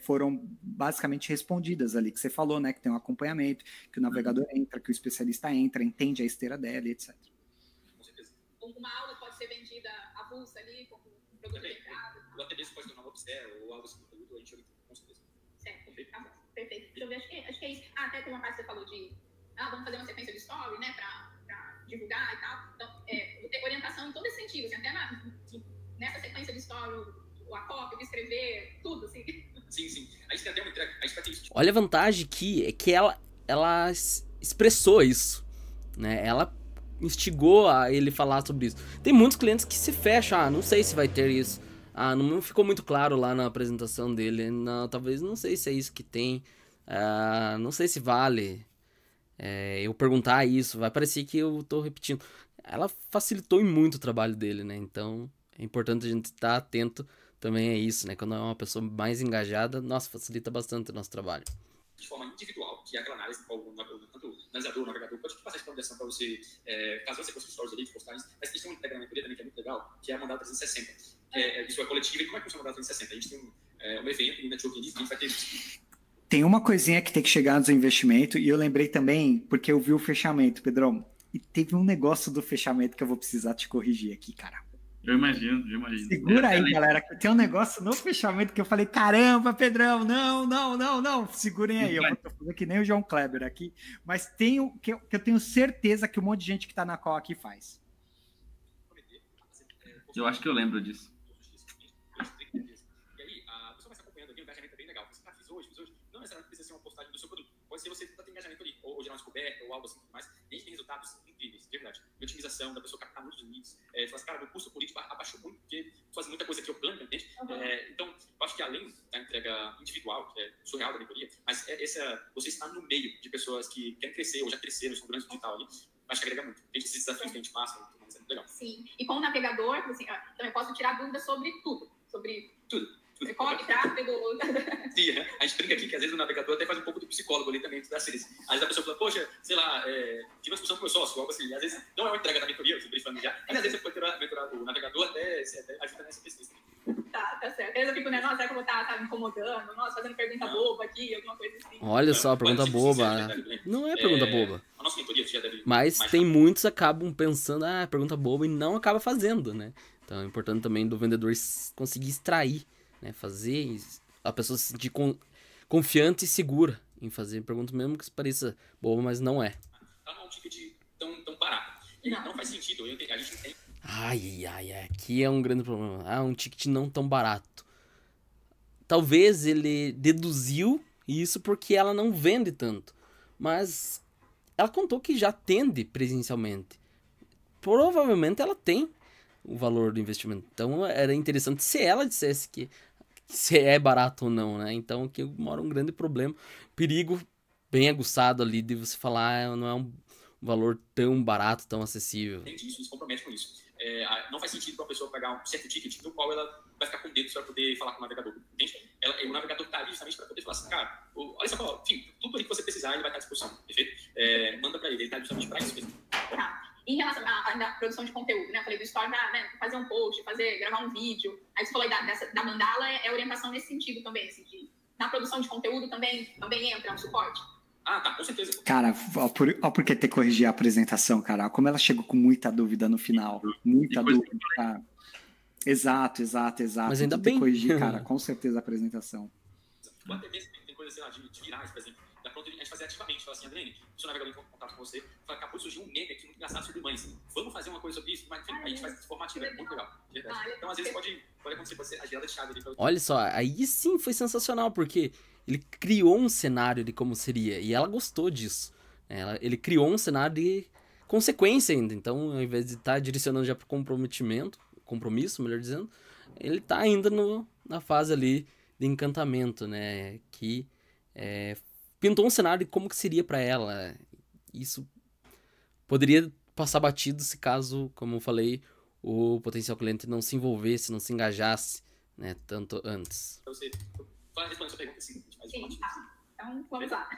foram basicamente respondidas ali, que você falou, né? Que tem um acompanhamento, que o navegador entra, que o especialista entra, entende a esteira dela, etc. Com certeza. Uma aula pode ser vendida avulsa ali, como um produto de entrada. Ou até mesmo pode ter uma observa ou algo assim do produto, a gente orienta, com certeza. Certo, tá bom. Perfeito. Deixa eu ver, acho que é isso. Até tem uma parte que você falou de, vamos fazer uma sequência de story, né, pra divulgar e tal. Então, vou ter orientação em todo esse sentido, assim, até nessa sequência de story, a cópia, de escrever, tudo, assim. Sim. A gente tem até uma entrega, a gente vai ter isso. Olha a vantagem que ela expressou isso, né? Ela instigou a ele falar sobre isso. Tem muitos clientes que se fecham, não sei se vai ter isso. Não ficou muito claro lá na apresentação dele. Não, talvez, não sei se é isso que tem. Não sei se vale eu perguntar isso. Vai parecer que eu tô repetindo. Ela facilitou muito o trabalho dele, né? Então, é importante a gente estar atento também a isso, né? Quando é uma pessoa mais engajada, nossa, facilita bastante o nosso trabalho. De forma individual, que é aquela análise, tanto o analisador, o navegador, pode passar essa direção para você, caso você poste stories ali, de postagens, mas tem uma entrega na mentoria também que é muito legal, que é a mandala 360. Isso é coletiva, e como é que funciona a mandala 360? A gente tem um evento no Networking Disney, a gente vai ter... Tem uma coisinha que tem que chegar no investimento, e eu lembrei também, porque eu vi o fechamento, Pedrão, e teve um negócio do fechamento que eu vou precisar te corrigir aqui, cara. Eu imagino. Segura aí, galera, que tem um negócio no fechamento que eu falei, caramba, Pedrão, não, segurem aí, eu vou fazer que nem o João Kleber aqui, mas tem que eu tenho certeza que um monte de gente que tá na call aqui faz. Eu acho que eu lembro disso. E aí, a pessoa vai estar acompanhando aqui, o engajamento é bem legal. Você fiz hoje, não necessariamente precisa ser uma postagem do seu produto, pode ser você ter engajamento ali, ou gerar uma descoberta, ou algo assim, mas a gente tem resultados incríveis, de verdade. De otimização, da pessoa captar muitos leads. Você fala assim, cara, meu custo político abaixou muito, porque faz muita coisa aqui orgânica, entende? Então, eu acho que além da entrega individual, que é surreal da mentoria, mas você está no meio de pessoas que querem crescer, ou já cresceram, estão durante o digital ali, acho que agrega muito. Tem esses desafios que a gente passa, é muito legal. Sim, e com o navegador, assim, então eu posso tirar dúvidas sobre tudo. Recorde, tráfego. Sim, a gente brinca aqui que às vezes o navegador até faz um pouco do psicólogo ali também, das séries. Às vezes a pessoa fala, poxa, sei lá, tive uma discussão com o meu sócio, algo assim. Às vezes não é uma entrega da mentoria, eu briefando já, mas às vezes você pode mentorar o navegador até ajuda nessa pesquisa. Tá certo. Às vezes eu fico, né, nossa, será que eu vou estar incomodando? Nossa, fazendo pergunta boba aqui, alguma coisa assim. Olha só, pergunta boba. Não é pergunta boba. A nossa mentoria já deve... Mas tem muitos que acabam pensando, pergunta boba, e não acaba fazendo, né? Então é importante também do vendedor conseguir extrair, né? Fazer a pessoa se sentir confiante e segura em fazer perguntas, mesmo que pareça boba, mas não é. Tá num ticket tão barato. E não faz sentido. A gente tem... Aqui é um grande problema. Um ticket não tão barato. Talvez ele deduziu isso porque ela não vende tanto. Mas ela contou que já atende presencialmente. Provavelmente ela tem o valor do investimento. Então era interessante se ela dissesse que se é barato ou não, né? Então aqui mora um grande problema. Perigo bem aguçado ali de você falar não é um valor tão barato, tão acessível. Isso se compromete com isso. Não faz sentido para uma pessoa pagar um certo ticket no qual ela vai ficar com dedo para poder falar com o navegador. Entende? O navegador está ali justamente para poder falar assim, cara, olha só, enfim, tudo ali que você precisar ele vai estar à disposição, perfeito? Manda para ele está justamente para isso mesmo. Em relação à produção de conteúdo, né? Eu falei do story, fazer um post, gravar um vídeo. Aí você falou da mandala, é orientação nesse sentido também, assim, na produção de conteúdo também entra um suporte. Tá, com certeza. Cara, ó por que ter que corrigir a apresentação, cara. Como ela chegou com muita dúvida no final. Muita dúvida, cara. Exato. Mas ainda bem. Corrigir, cara, com certeza a apresentação. Até mesmo tem coisa, sei lá, de virais, por exemplo. Dá pra a gente fazer ativamente. Falar assim, Adriane, o seu navegador em contato com você. Acabou de surgir um meme aqui muito engraçado sobre mães. Vamos fazer uma coisa sobre isso? Mas, enfim, a gente faz esse formato, é muito legal. Então, às vezes, pode acontecer, pode ser a girada de chave ali. Olha só, aí sim foi sensacional, porque ele criou um cenário de como seria, e ela gostou disso. Ele criou um cenário de consequência ainda, então ao invés de estar direcionando já para compromisso, melhor dizendo, ele está ainda na fase ali de encantamento, né, que pintou um cenário de como que seria para ela. Isso poderia passar batido se caso, como eu falei, o potencial cliente não se envolvesse, não se engajasse, né, tanto antes. Você responder sua pergunta, sim. Então, vamos lá.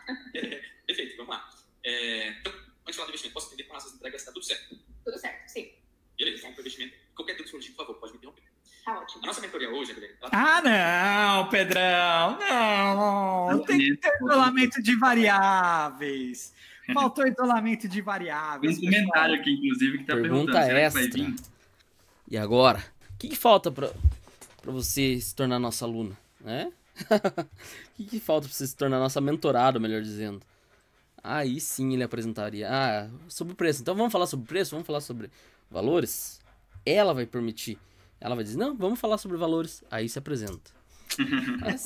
Perfeito, vamos lá. Então, antes de falar do investimento, posso entender com essas entregas está tudo certo? Tudo certo, sim. Beleza, vamos para investimento. Qualquer dúvida sobre o por favor, pode me interromper. Tá ótimo. A nossa mentoria hoje, Adriane, Não, Pedrão, não. Tem que ter isolamento de variáveis. Faltou isolamento de variáveis. Tem um comentário aqui, inclusive, que tá Pergunta perguntando, será que vai extra. vir? E agora? O que falta pra você se tornar nossa aluna? Né? O que falta pra você se tornar nossa mentorada, melhor dizendo? Aí sim ele apresentaria. Ah, sobre o preço. Então vamos falar sobre preço? Vamos falar sobre valores? Ela vai permitir. Ela vai dizer, não, vamos falar sobre valores. Aí se apresenta. Mas,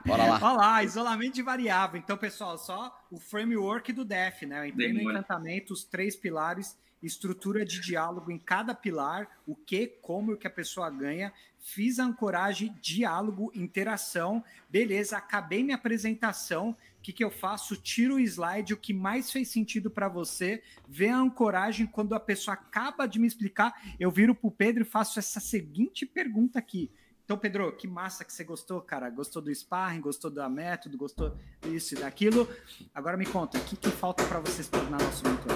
bora lá. Olha lá, isolamento de variável. Então, pessoal, só o framework do DEF, né? Eu entrei no encantamento, os 3 pilares, estrutura de diálogo em cada pilar, o que, como e o que a pessoa ganha. Fiz a ancoragem, diálogo, interação. Beleza, acabei minha apresentação. O que eu faço? Tiro o slide, o que mais fez sentido para você. Vê a ancoragem. Quando a pessoa acaba de me explicar, eu viro para o Pedro e faço essa seguinte pergunta aqui. Então, Pedro, que massa que você gostou, cara. Gostou do sparring, gostou do método, gostou disso e daquilo. Agora me conta, o que falta para você se tornar nosso mentor?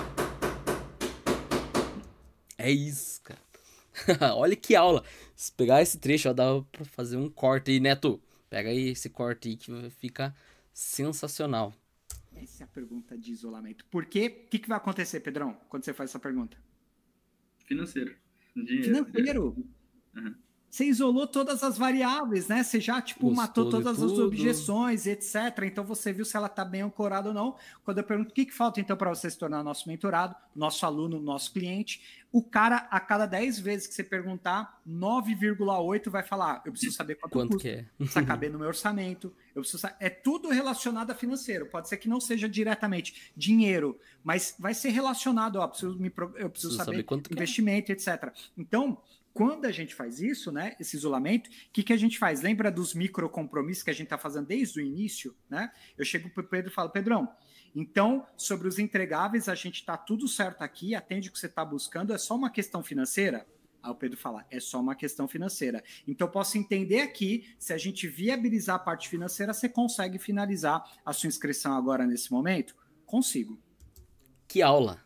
É isso, cara. Olha que aula. Se pegar esse trecho, ó, dá pra fazer um corte aí, Neto. Pega aí esse corte aí que fica sensacional. Essa é a pergunta de isolamento. Por quê? O que vai acontecer, Pedrão, quando você faz essa pergunta? Financeiro. Financeiro? Uhum. Você isolou todas as variáveis, né? Você já, matou todas as objeções, etc. Então, você viu se ela está bem ancorada ou não. Quando eu pergunto o que falta, então, para você se tornar nosso mentorado, nosso aluno, nosso cliente, o cara, a cada 10 vezes que você perguntar, 9,8 vai falar, eu preciso saber quanto custa, que é. Precisa caber no meu orçamento, é tudo relacionado a financeiro. Pode ser que não seja diretamente dinheiro, mas vai ser relacionado, ó, eu preciso saber quanto investimento, etc. Então, quando a gente faz isso, né, esse isolamento, o que a gente faz? Lembra dos microcompromissos que a gente está fazendo desde o início? Né? Eu chego para o Pedro e falo, Pedrão, então, sobre os entregáveis, a gente está tudo certo aqui, atende o que você está buscando, é só uma questão financeira? Aí o Pedro fala, é só uma questão financeira. Então, eu posso entender aqui, se a gente viabilizar a parte financeira, você consegue finalizar a sua inscrição agora nesse momento? Consigo. Que aula!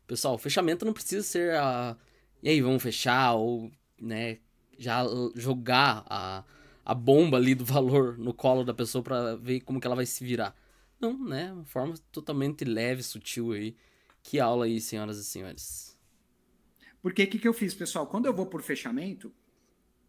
Pessoal, o fechamento não precisa ser e aí, vamos fechar ou, né, já jogar a bomba ali do valor no colo da pessoa para ver como que ela vai se virar. Não, né, uma forma totalmente leve, sutil aí. Que aula aí, senhoras e senhores. Porque o que eu fiz, pessoal? Quando eu vou por fechamento,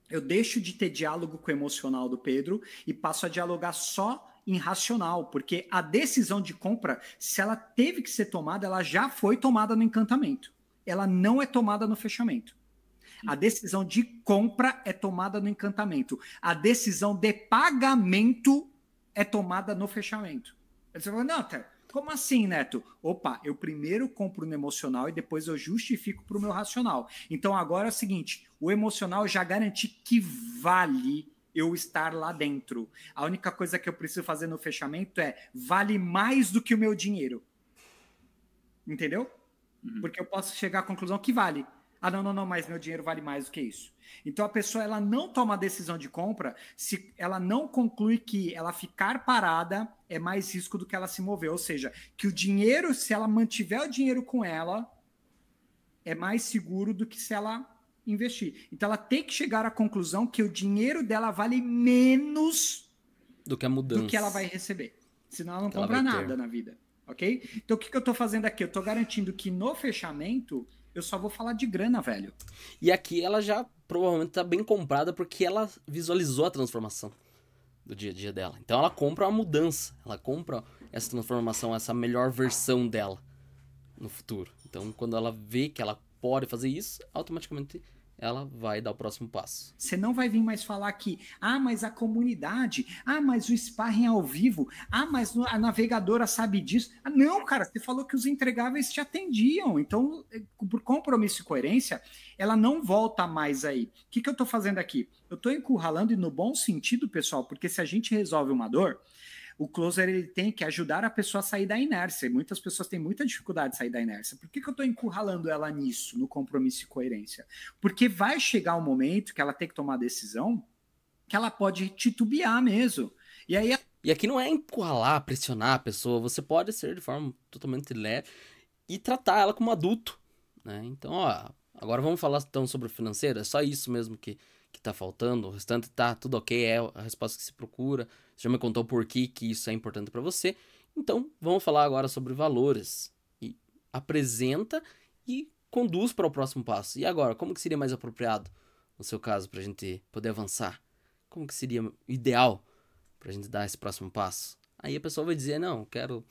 eu deixo de ter diálogo com o emocional do Pedro e passo a dialogar só em racional, porque a decisão de compra, se ela teve que ser tomada, ela já foi tomada no encantamento. Ela não é tomada no fechamento. A decisão de compra é tomada no encantamento. A decisão de pagamento é tomada no fechamento. Você fala, não, como assim, Neto? Opa, eu primeiro compro no emocional e depois eu justifico para o meu racional. Então agora é o seguinte, o emocional já garante que vale eu estar lá dentro. A única coisa que eu preciso fazer no fechamento é vale mais do que o meu dinheiro. Entendeu? Porque eu posso chegar à conclusão que vale. Ah, não, mas meu dinheiro vale mais do que isso. Então a pessoa ela não toma a decisão de compra se ela não conclui que ela ficar parada é mais risco do que ela se mover. Ou seja, que o dinheiro, se ela mantiver o dinheiro com ela, é mais seguro do que se ela investir. Então ela tem que chegar à conclusão que o dinheiro dela vale menos do que a mudança. Do que ela vai receber. Senão ela não compra nada na vida. Ok? Então o que eu estou fazendo aqui? Eu estou garantindo que no fechamento eu só vou falar de grana, velho. E aqui ela já provavelmente está bem comprada porque ela visualizou a transformação do dia a dia dela. Então ela compra uma mudança, ela compra essa transformação, essa melhor versão dela no futuro. Então quando ela vê que ela pode fazer isso, automaticamente ela vai dar o próximo passo. Você não vai vir mais falar que, mas a comunidade, mas o sparring ao vivo, mas a navegadora sabe disso. Não, cara, você falou que os entregáveis te atendiam. Então, por compromisso e coerência, ela não volta mais aí. O que eu estou fazendo aqui? Eu estou encurralando, e no bom sentido, pessoal, porque se a gente resolve uma dor, o closer ele tem que ajudar a pessoa a sair da inércia. E muitas pessoas têm muita dificuldade de sair da inércia. Por que eu estou encurralando ela nisso, no compromisso e coerência? Porque vai chegar um momento que ela tem que tomar a decisão que ela pode titubear mesmo. E aí... E aqui não é encurralar, pressionar a pessoa. Você pode ser de forma totalmente leve e tratar ela como adulto, né? Então, Agora vamos falar então sobre o financeiro. É só isso mesmo que tá faltando. O restante tá tudo ok, é a resposta que se procura. Você já me contou por que isso é importante para você. Então, vamos falar agora sobre valores. E apresenta e conduz para o próximo passo. E agora, como que seria mais apropriado, no seu caso, para a gente poder avançar? Como que seria ideal para a gente dar esse próximo passo? Aí a pessoa vai dizer, não, quero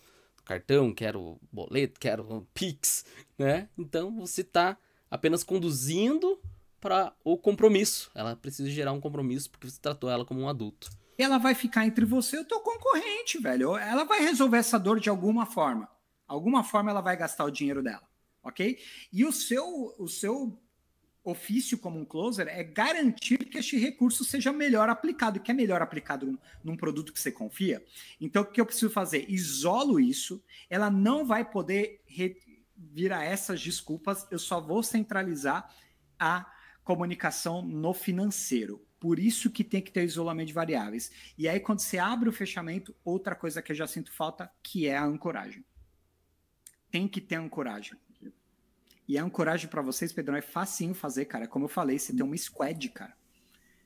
cartão, quero boleto, quero Pix, né? Então, você tá apenas conduzindo para o compromisso. Ela precisa gerar um compromisso porque você tratou ela como um adulto. Ela vai ficar entre você e o teu concorrente, velho. Ela vai resolver essa dor de alguma forma. Alguma forma ela vai gastar o dinheiro dela, ok? E o seu ofício como um closer é garantir que este recurso seja melhor aplicado. E que é melhor aplicado num produto que você confia. Então, o que eu preciso fazer? Isolo isso. Ela não vai poder virar essas desculpas. Eu só vou centralizar a comunicação no financeiro. Por isso que tem que ter isolamento de variáveis. E aí, quando você abre o fechamento, outra coisa que eu já sinto falta, que é a ancoragem. Tem que ter ancoragem. E a ancoragem para vocês, Pedrão, é facinho fazer, cara. Como eu falei, você tem uma squad, cara.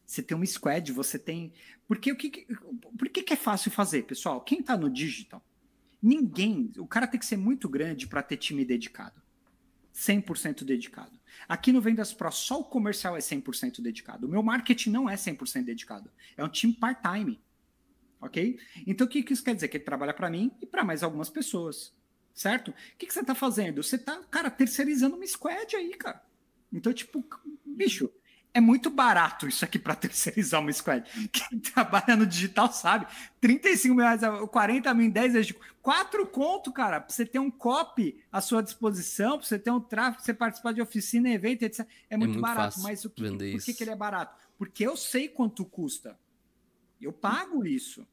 Você tem uma squad, você tem... Por que é fácil fazer, pessoal? Quem tá no digital? Ninguém... O cara tem que ser muito grande para ter time dedicado. 100% dedicado. Aqui no Vendas Pro, só o comercial é 100% dedicado. O meu marketing não é 100% dedicado. É um time part-time. Ok? Então, o que isso quer dizer? Que ele trabalha para mim e para mais algumas pessoas. Certo? O que você tá fazendo? Você tá, cara, terceirizando uma squad aí, cara. Então, tipo, bicho, é muito barato isso aqui para terceirizar uma squad. Quem trabalha no digital sabe. 35 mil reais, 40 mil em 10 vezes. 4 conto, cara, pra você ter um copy à sua disposição, pra você ter um tráfego, pra você participar de oficina, evento, etc. É muito barato. Mas por que ele é barato? Porque eu sei quanto custa. Eu pago isso.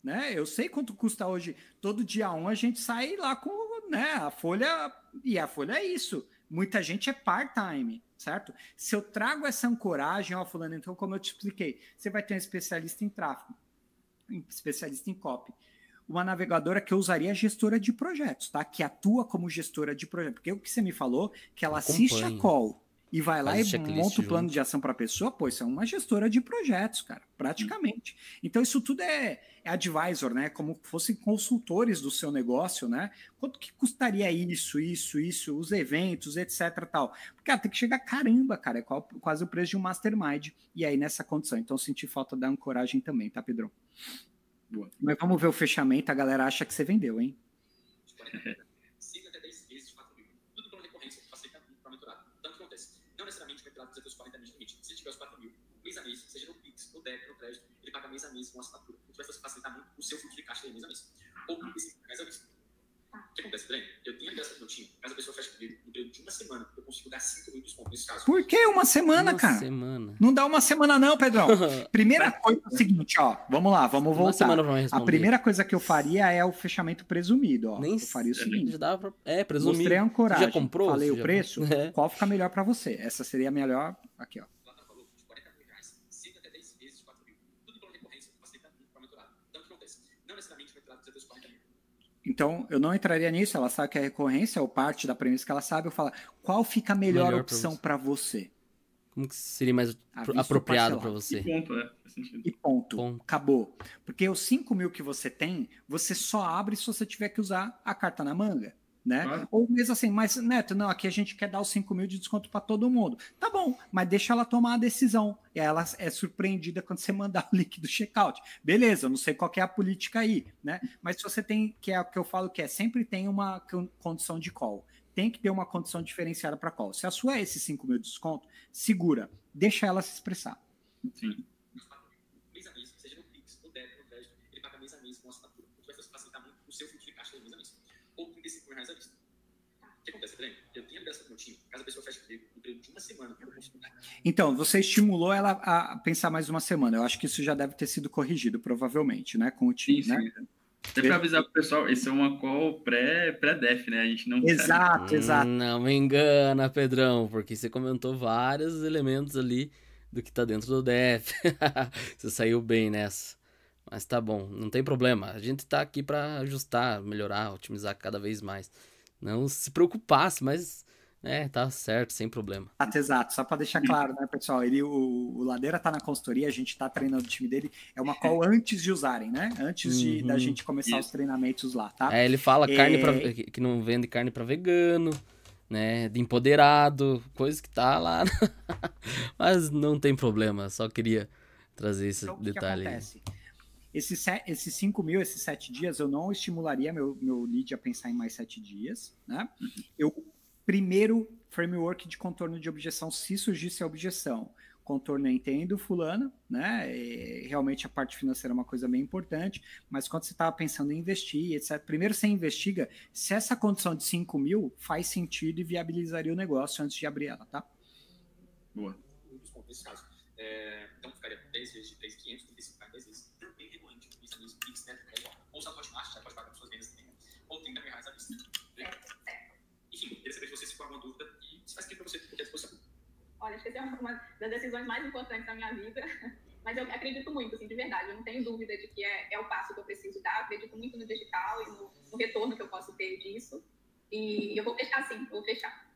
Né? Eu sei quanto custa hoje. Todo dia 1 a gente sai lá com, né, a folha. E a folha é isso. Muita gente é part-time, certo? Se eu trago essa ancoragem, ó, fulano, então, como eu te expliquei, você vai ter um especialista em tráfego, um especialista em copy. Uma navegadora que eu usaria é gestora de projetos, tá? Que atua como gestora de projetos. Porque o que você me falou, que ela assiste a call e vai lá e monta o plano de ação para a pessoa, pô, isso é uma gestora de projetos, cara, praticamente. Então, isso tudo é advisor, né? Como fossem consultores do seu negócio, né? Quanto que custaria isso, os eventos, etc, tal. Porque tem que chegar, caramba, cara, é quase o preço de um mastermind. E aí, nessa condição. Então, eu senti falta da ancoragem também, tá, Pedrão? Boa. Mas vamos ver o fechamento, a galera acha que você vendeu, hein? 5 até 10 vezes de 4 mil. Tudo pela recorrência, facilita muito para mentorado. Então, o que acontece? Não necessariamente vai pela os 40 mil de limite. Se tiver os 4 mil, mês a mês, seja no Pix, no DEC, no crédito, ele paga mês a mês com assinatura. Isso vai facilitar muito o seu fluxo de caixa mês a mês. Ou mês a mês. O que acontece, Breno? Eu tenho a ligação do meu time, caso a pessoa feche comigo, no período de uma semana, eu consigo dar 5 mil desconto nesse caso. Por que uma semana, cara? Não dá uma semana não, Pedrão. Primeira coisa é o seguinte, ó, vamos lá, vamos voltar. A primeira coisa que eu faria é o fechamento presumido, ó. Eu faria o seguinte. Presumido. Mostrei a ancoragem. Já comprou? Falei o preço, qual fica melhor para você? Essa seria a melhor, aqui, ó. Então, eu não entraria nisso, ela sabe que é recorrência, ou parte da premissa que ela sabe, eu falo, qual fica a melhor opção para você? Como que seria mais apropriado para você? E ponto, né? E ponto. Acabou. Porque os 5 mil que você tem, você só abre se você tiver que usar a carta na manga. Né? Claro. Ou mesmo assim, mas Neto, não, aqui a gente quer dar os 5 mil de desconto para todo mundo. Tá bom, mas deixa ela tomar a decisão. Ela é surpreendida quando você mandar o link do checkout. Beleza, eu não sei qual que é a política aí, né? Mas se você tem, que é o que eu falo que é, sempre tem uma condição de call. Tem que ter uma condição diferenciada para call. Se a sua é esse 5 mil de desconto, segura, deixa ela se expressar. Sim. Mês a mês, seja no Pix, no débito, no crédito, ele paga mês a mês com assinatura. Isso vai facilitar muito o seu fluxo de caixa mês a mês. Ou 35 mil reais à vista. O que acontece, Breno? Eu tenho a ligação do meu time, caso a pessoa feche comigo, no período de uma semana. Então, você estimulou ela a pensar mais uma semana. Eu acho que isso já deve ter sido corrigido, provavelmente, né? Com o time, sim, né? Até para avisar pro pessoal, isso é uma call pré-def, né? A gente não exato. Não me engana, Pedrão, porque você comentou vários elementos ali do que tá dentro do def. Você saiu bem nessa. Mas tá bom, não tem problema. A gente tá aqui para ajustar, melhorar, otimizar cada vez mais. Não se preocupasse, mas Tá certo, sem problema. Exato, só para deixar claro, né, pessoal? O Ladeira tá na consultoria, a gente tá treinando o time dele, é uma call antes de usarem, né? Antes da gente começar os treinamentos lá, tá? Ele fala que não vende carne para vegano, né? De empoderado, coisa que tá lá. Mas não tem problema, só queria trazer esse então, detalhe. O que acontece? Esses 5 mil, esses 7 dias, eu não estimularia meu lead a pensar em mais 7 dias, né? Primeiro, framework de contorno de objeção, se surgisse a objeção. Contorno eu entendo, fulano, né? Realmente a parte financeira é uma coisa bem importante, mas quando você estava pensando em investir, etc., primeiro você investiga se essa condição de 5 mil faz sentido e viabilizaria o negócio antes de abrir ela, tá? Boa. Nesse caso. Então, ficaria 10 vezes de 3.500, 35 para 10 vezes. Bem regulante. Isso, né? Ou só pode marcha, já pode pagar com suas vendas também. Ou 30 mil reais à vista. Enfim, queria saber se você ficou com alguma dúvida e se faz tempo para você ter à disposição. Olha, acho que essa é uma das decisões mais importantes da minha vida, mas eu acredito muito, assim, de verdade, eu não tenho dúvida de que é o passo que eu preciso dar, acredito muito no digital e no retorno que eu posso ter disso, e eu vou fechar sim, vou fechar.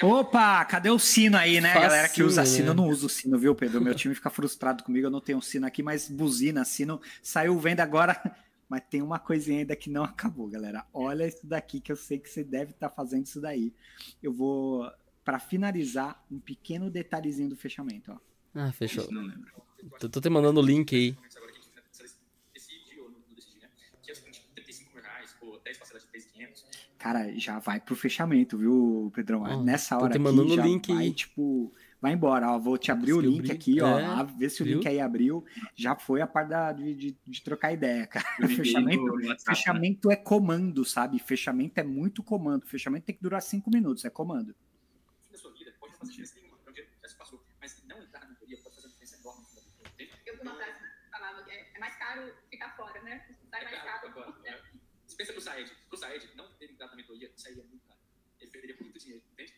Opa, cadê o sino aí, né? A galera que usa sino, né? eu não uso sino, viu, Pedro? Meu time fica frustrado comigo, eu não tenho sino aqui, mas buzina, sino, saiu venda agora, mas tem uma coisinha ainda que não acabou, galera. Olha isso daqui, que eu sei que você deve estar fazendo isso daí. Eu vou, para finalizar, um pequeno detalhezinho do fechamento, ó. Fechou. Tô te mandando o link aí. Cara, já vai pro fechamento, viu, Pedrão? Nessa hora te mandando aqui, já o link vai, aí. Tipo, vai embora, ó, vou te abrir o link aqui, ó, vê se o link aí abriu, já foi a parte de trocar ideia, cara. Fechamento é comando, sabe? Fechamento é muito comando, fechamento tem que durar 5 minutos, é comando. Na sua vida, pode fazer diferença nenhuma, é um dia que já se passou, mas não entrar na mentoria pode fazer uma diferença enorme. Eu vi uma frase que falava que é mais caro ficar fora, né? Sai mais caro. Se pensa pro Saed não ter entrado na mentoria, sairia muito caro. Ele perderia muito dinheiro, entende?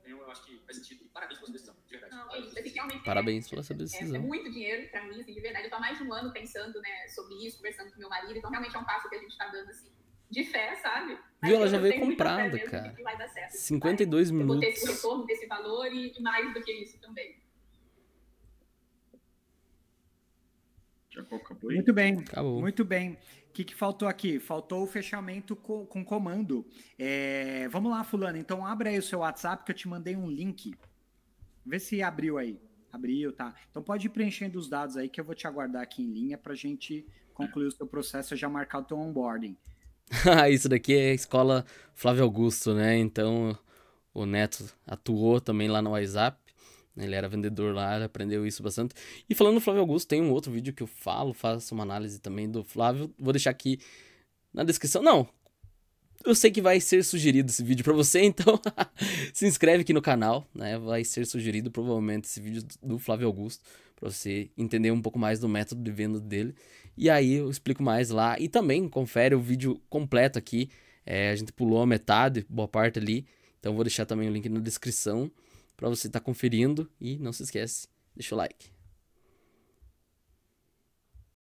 Eu acho que faz sentido. Parabéns pela sua decisão, de verdade. Não, é isso. Realmente parabéns pela sua decisão. É muito dinheiro pra mim, assim, de verdade. Eu tô há mais de um ano pensando, né, sobre isso, conversando com meu marido. Então, realmente é um passo que a gente tá dando, assim, de fé, sabe? Viu? Ela já veio comprada, cara. Que vai dar certo, 52 vai. minutos. Eu vou ter esse retorno desse valor e mais do que isso também. Já acabou aí? Muito bem, Acabou. Muito bem. O que faltou aqui? Faltou o fechamento com comando. Vamos lá, fulano. Então, abre aí o seu WhatsApp que eu te mandei um link. Vê se abriu aí. Abriu, tá? Então, pode ir preenchendo os dados aí que eu vou te aguardar aqui em linha pra gente concluir o seu processo e já marcar o teu onboarding. Isso daqui é a escola Flávio Augusto, né? Então, o Neto atuou também lá no WhatsApp. Ele era vendedor lá, ele aprendeu isso bastante. E falando do Flávio Augusto, tem um outro vídeo que eu faço uma análise também do Flávio. Vou deixar aqui na descrição. Não, eu sei que vai ser sugerido esse vídeo pra você, então se inscreve aqui no canal, né? Vai ser sugerido provavelmente esse vídeo do Flávio Augusto, pra você entender um pouco mais do método de venda dele. E aí eu explico mais lá. E também confere o vídeo completo aqui. A gente pulou a metade, boa parte ali. Então vou deixar também o link na descrição pra você estar conferindo. E não se esquece, deixa o like.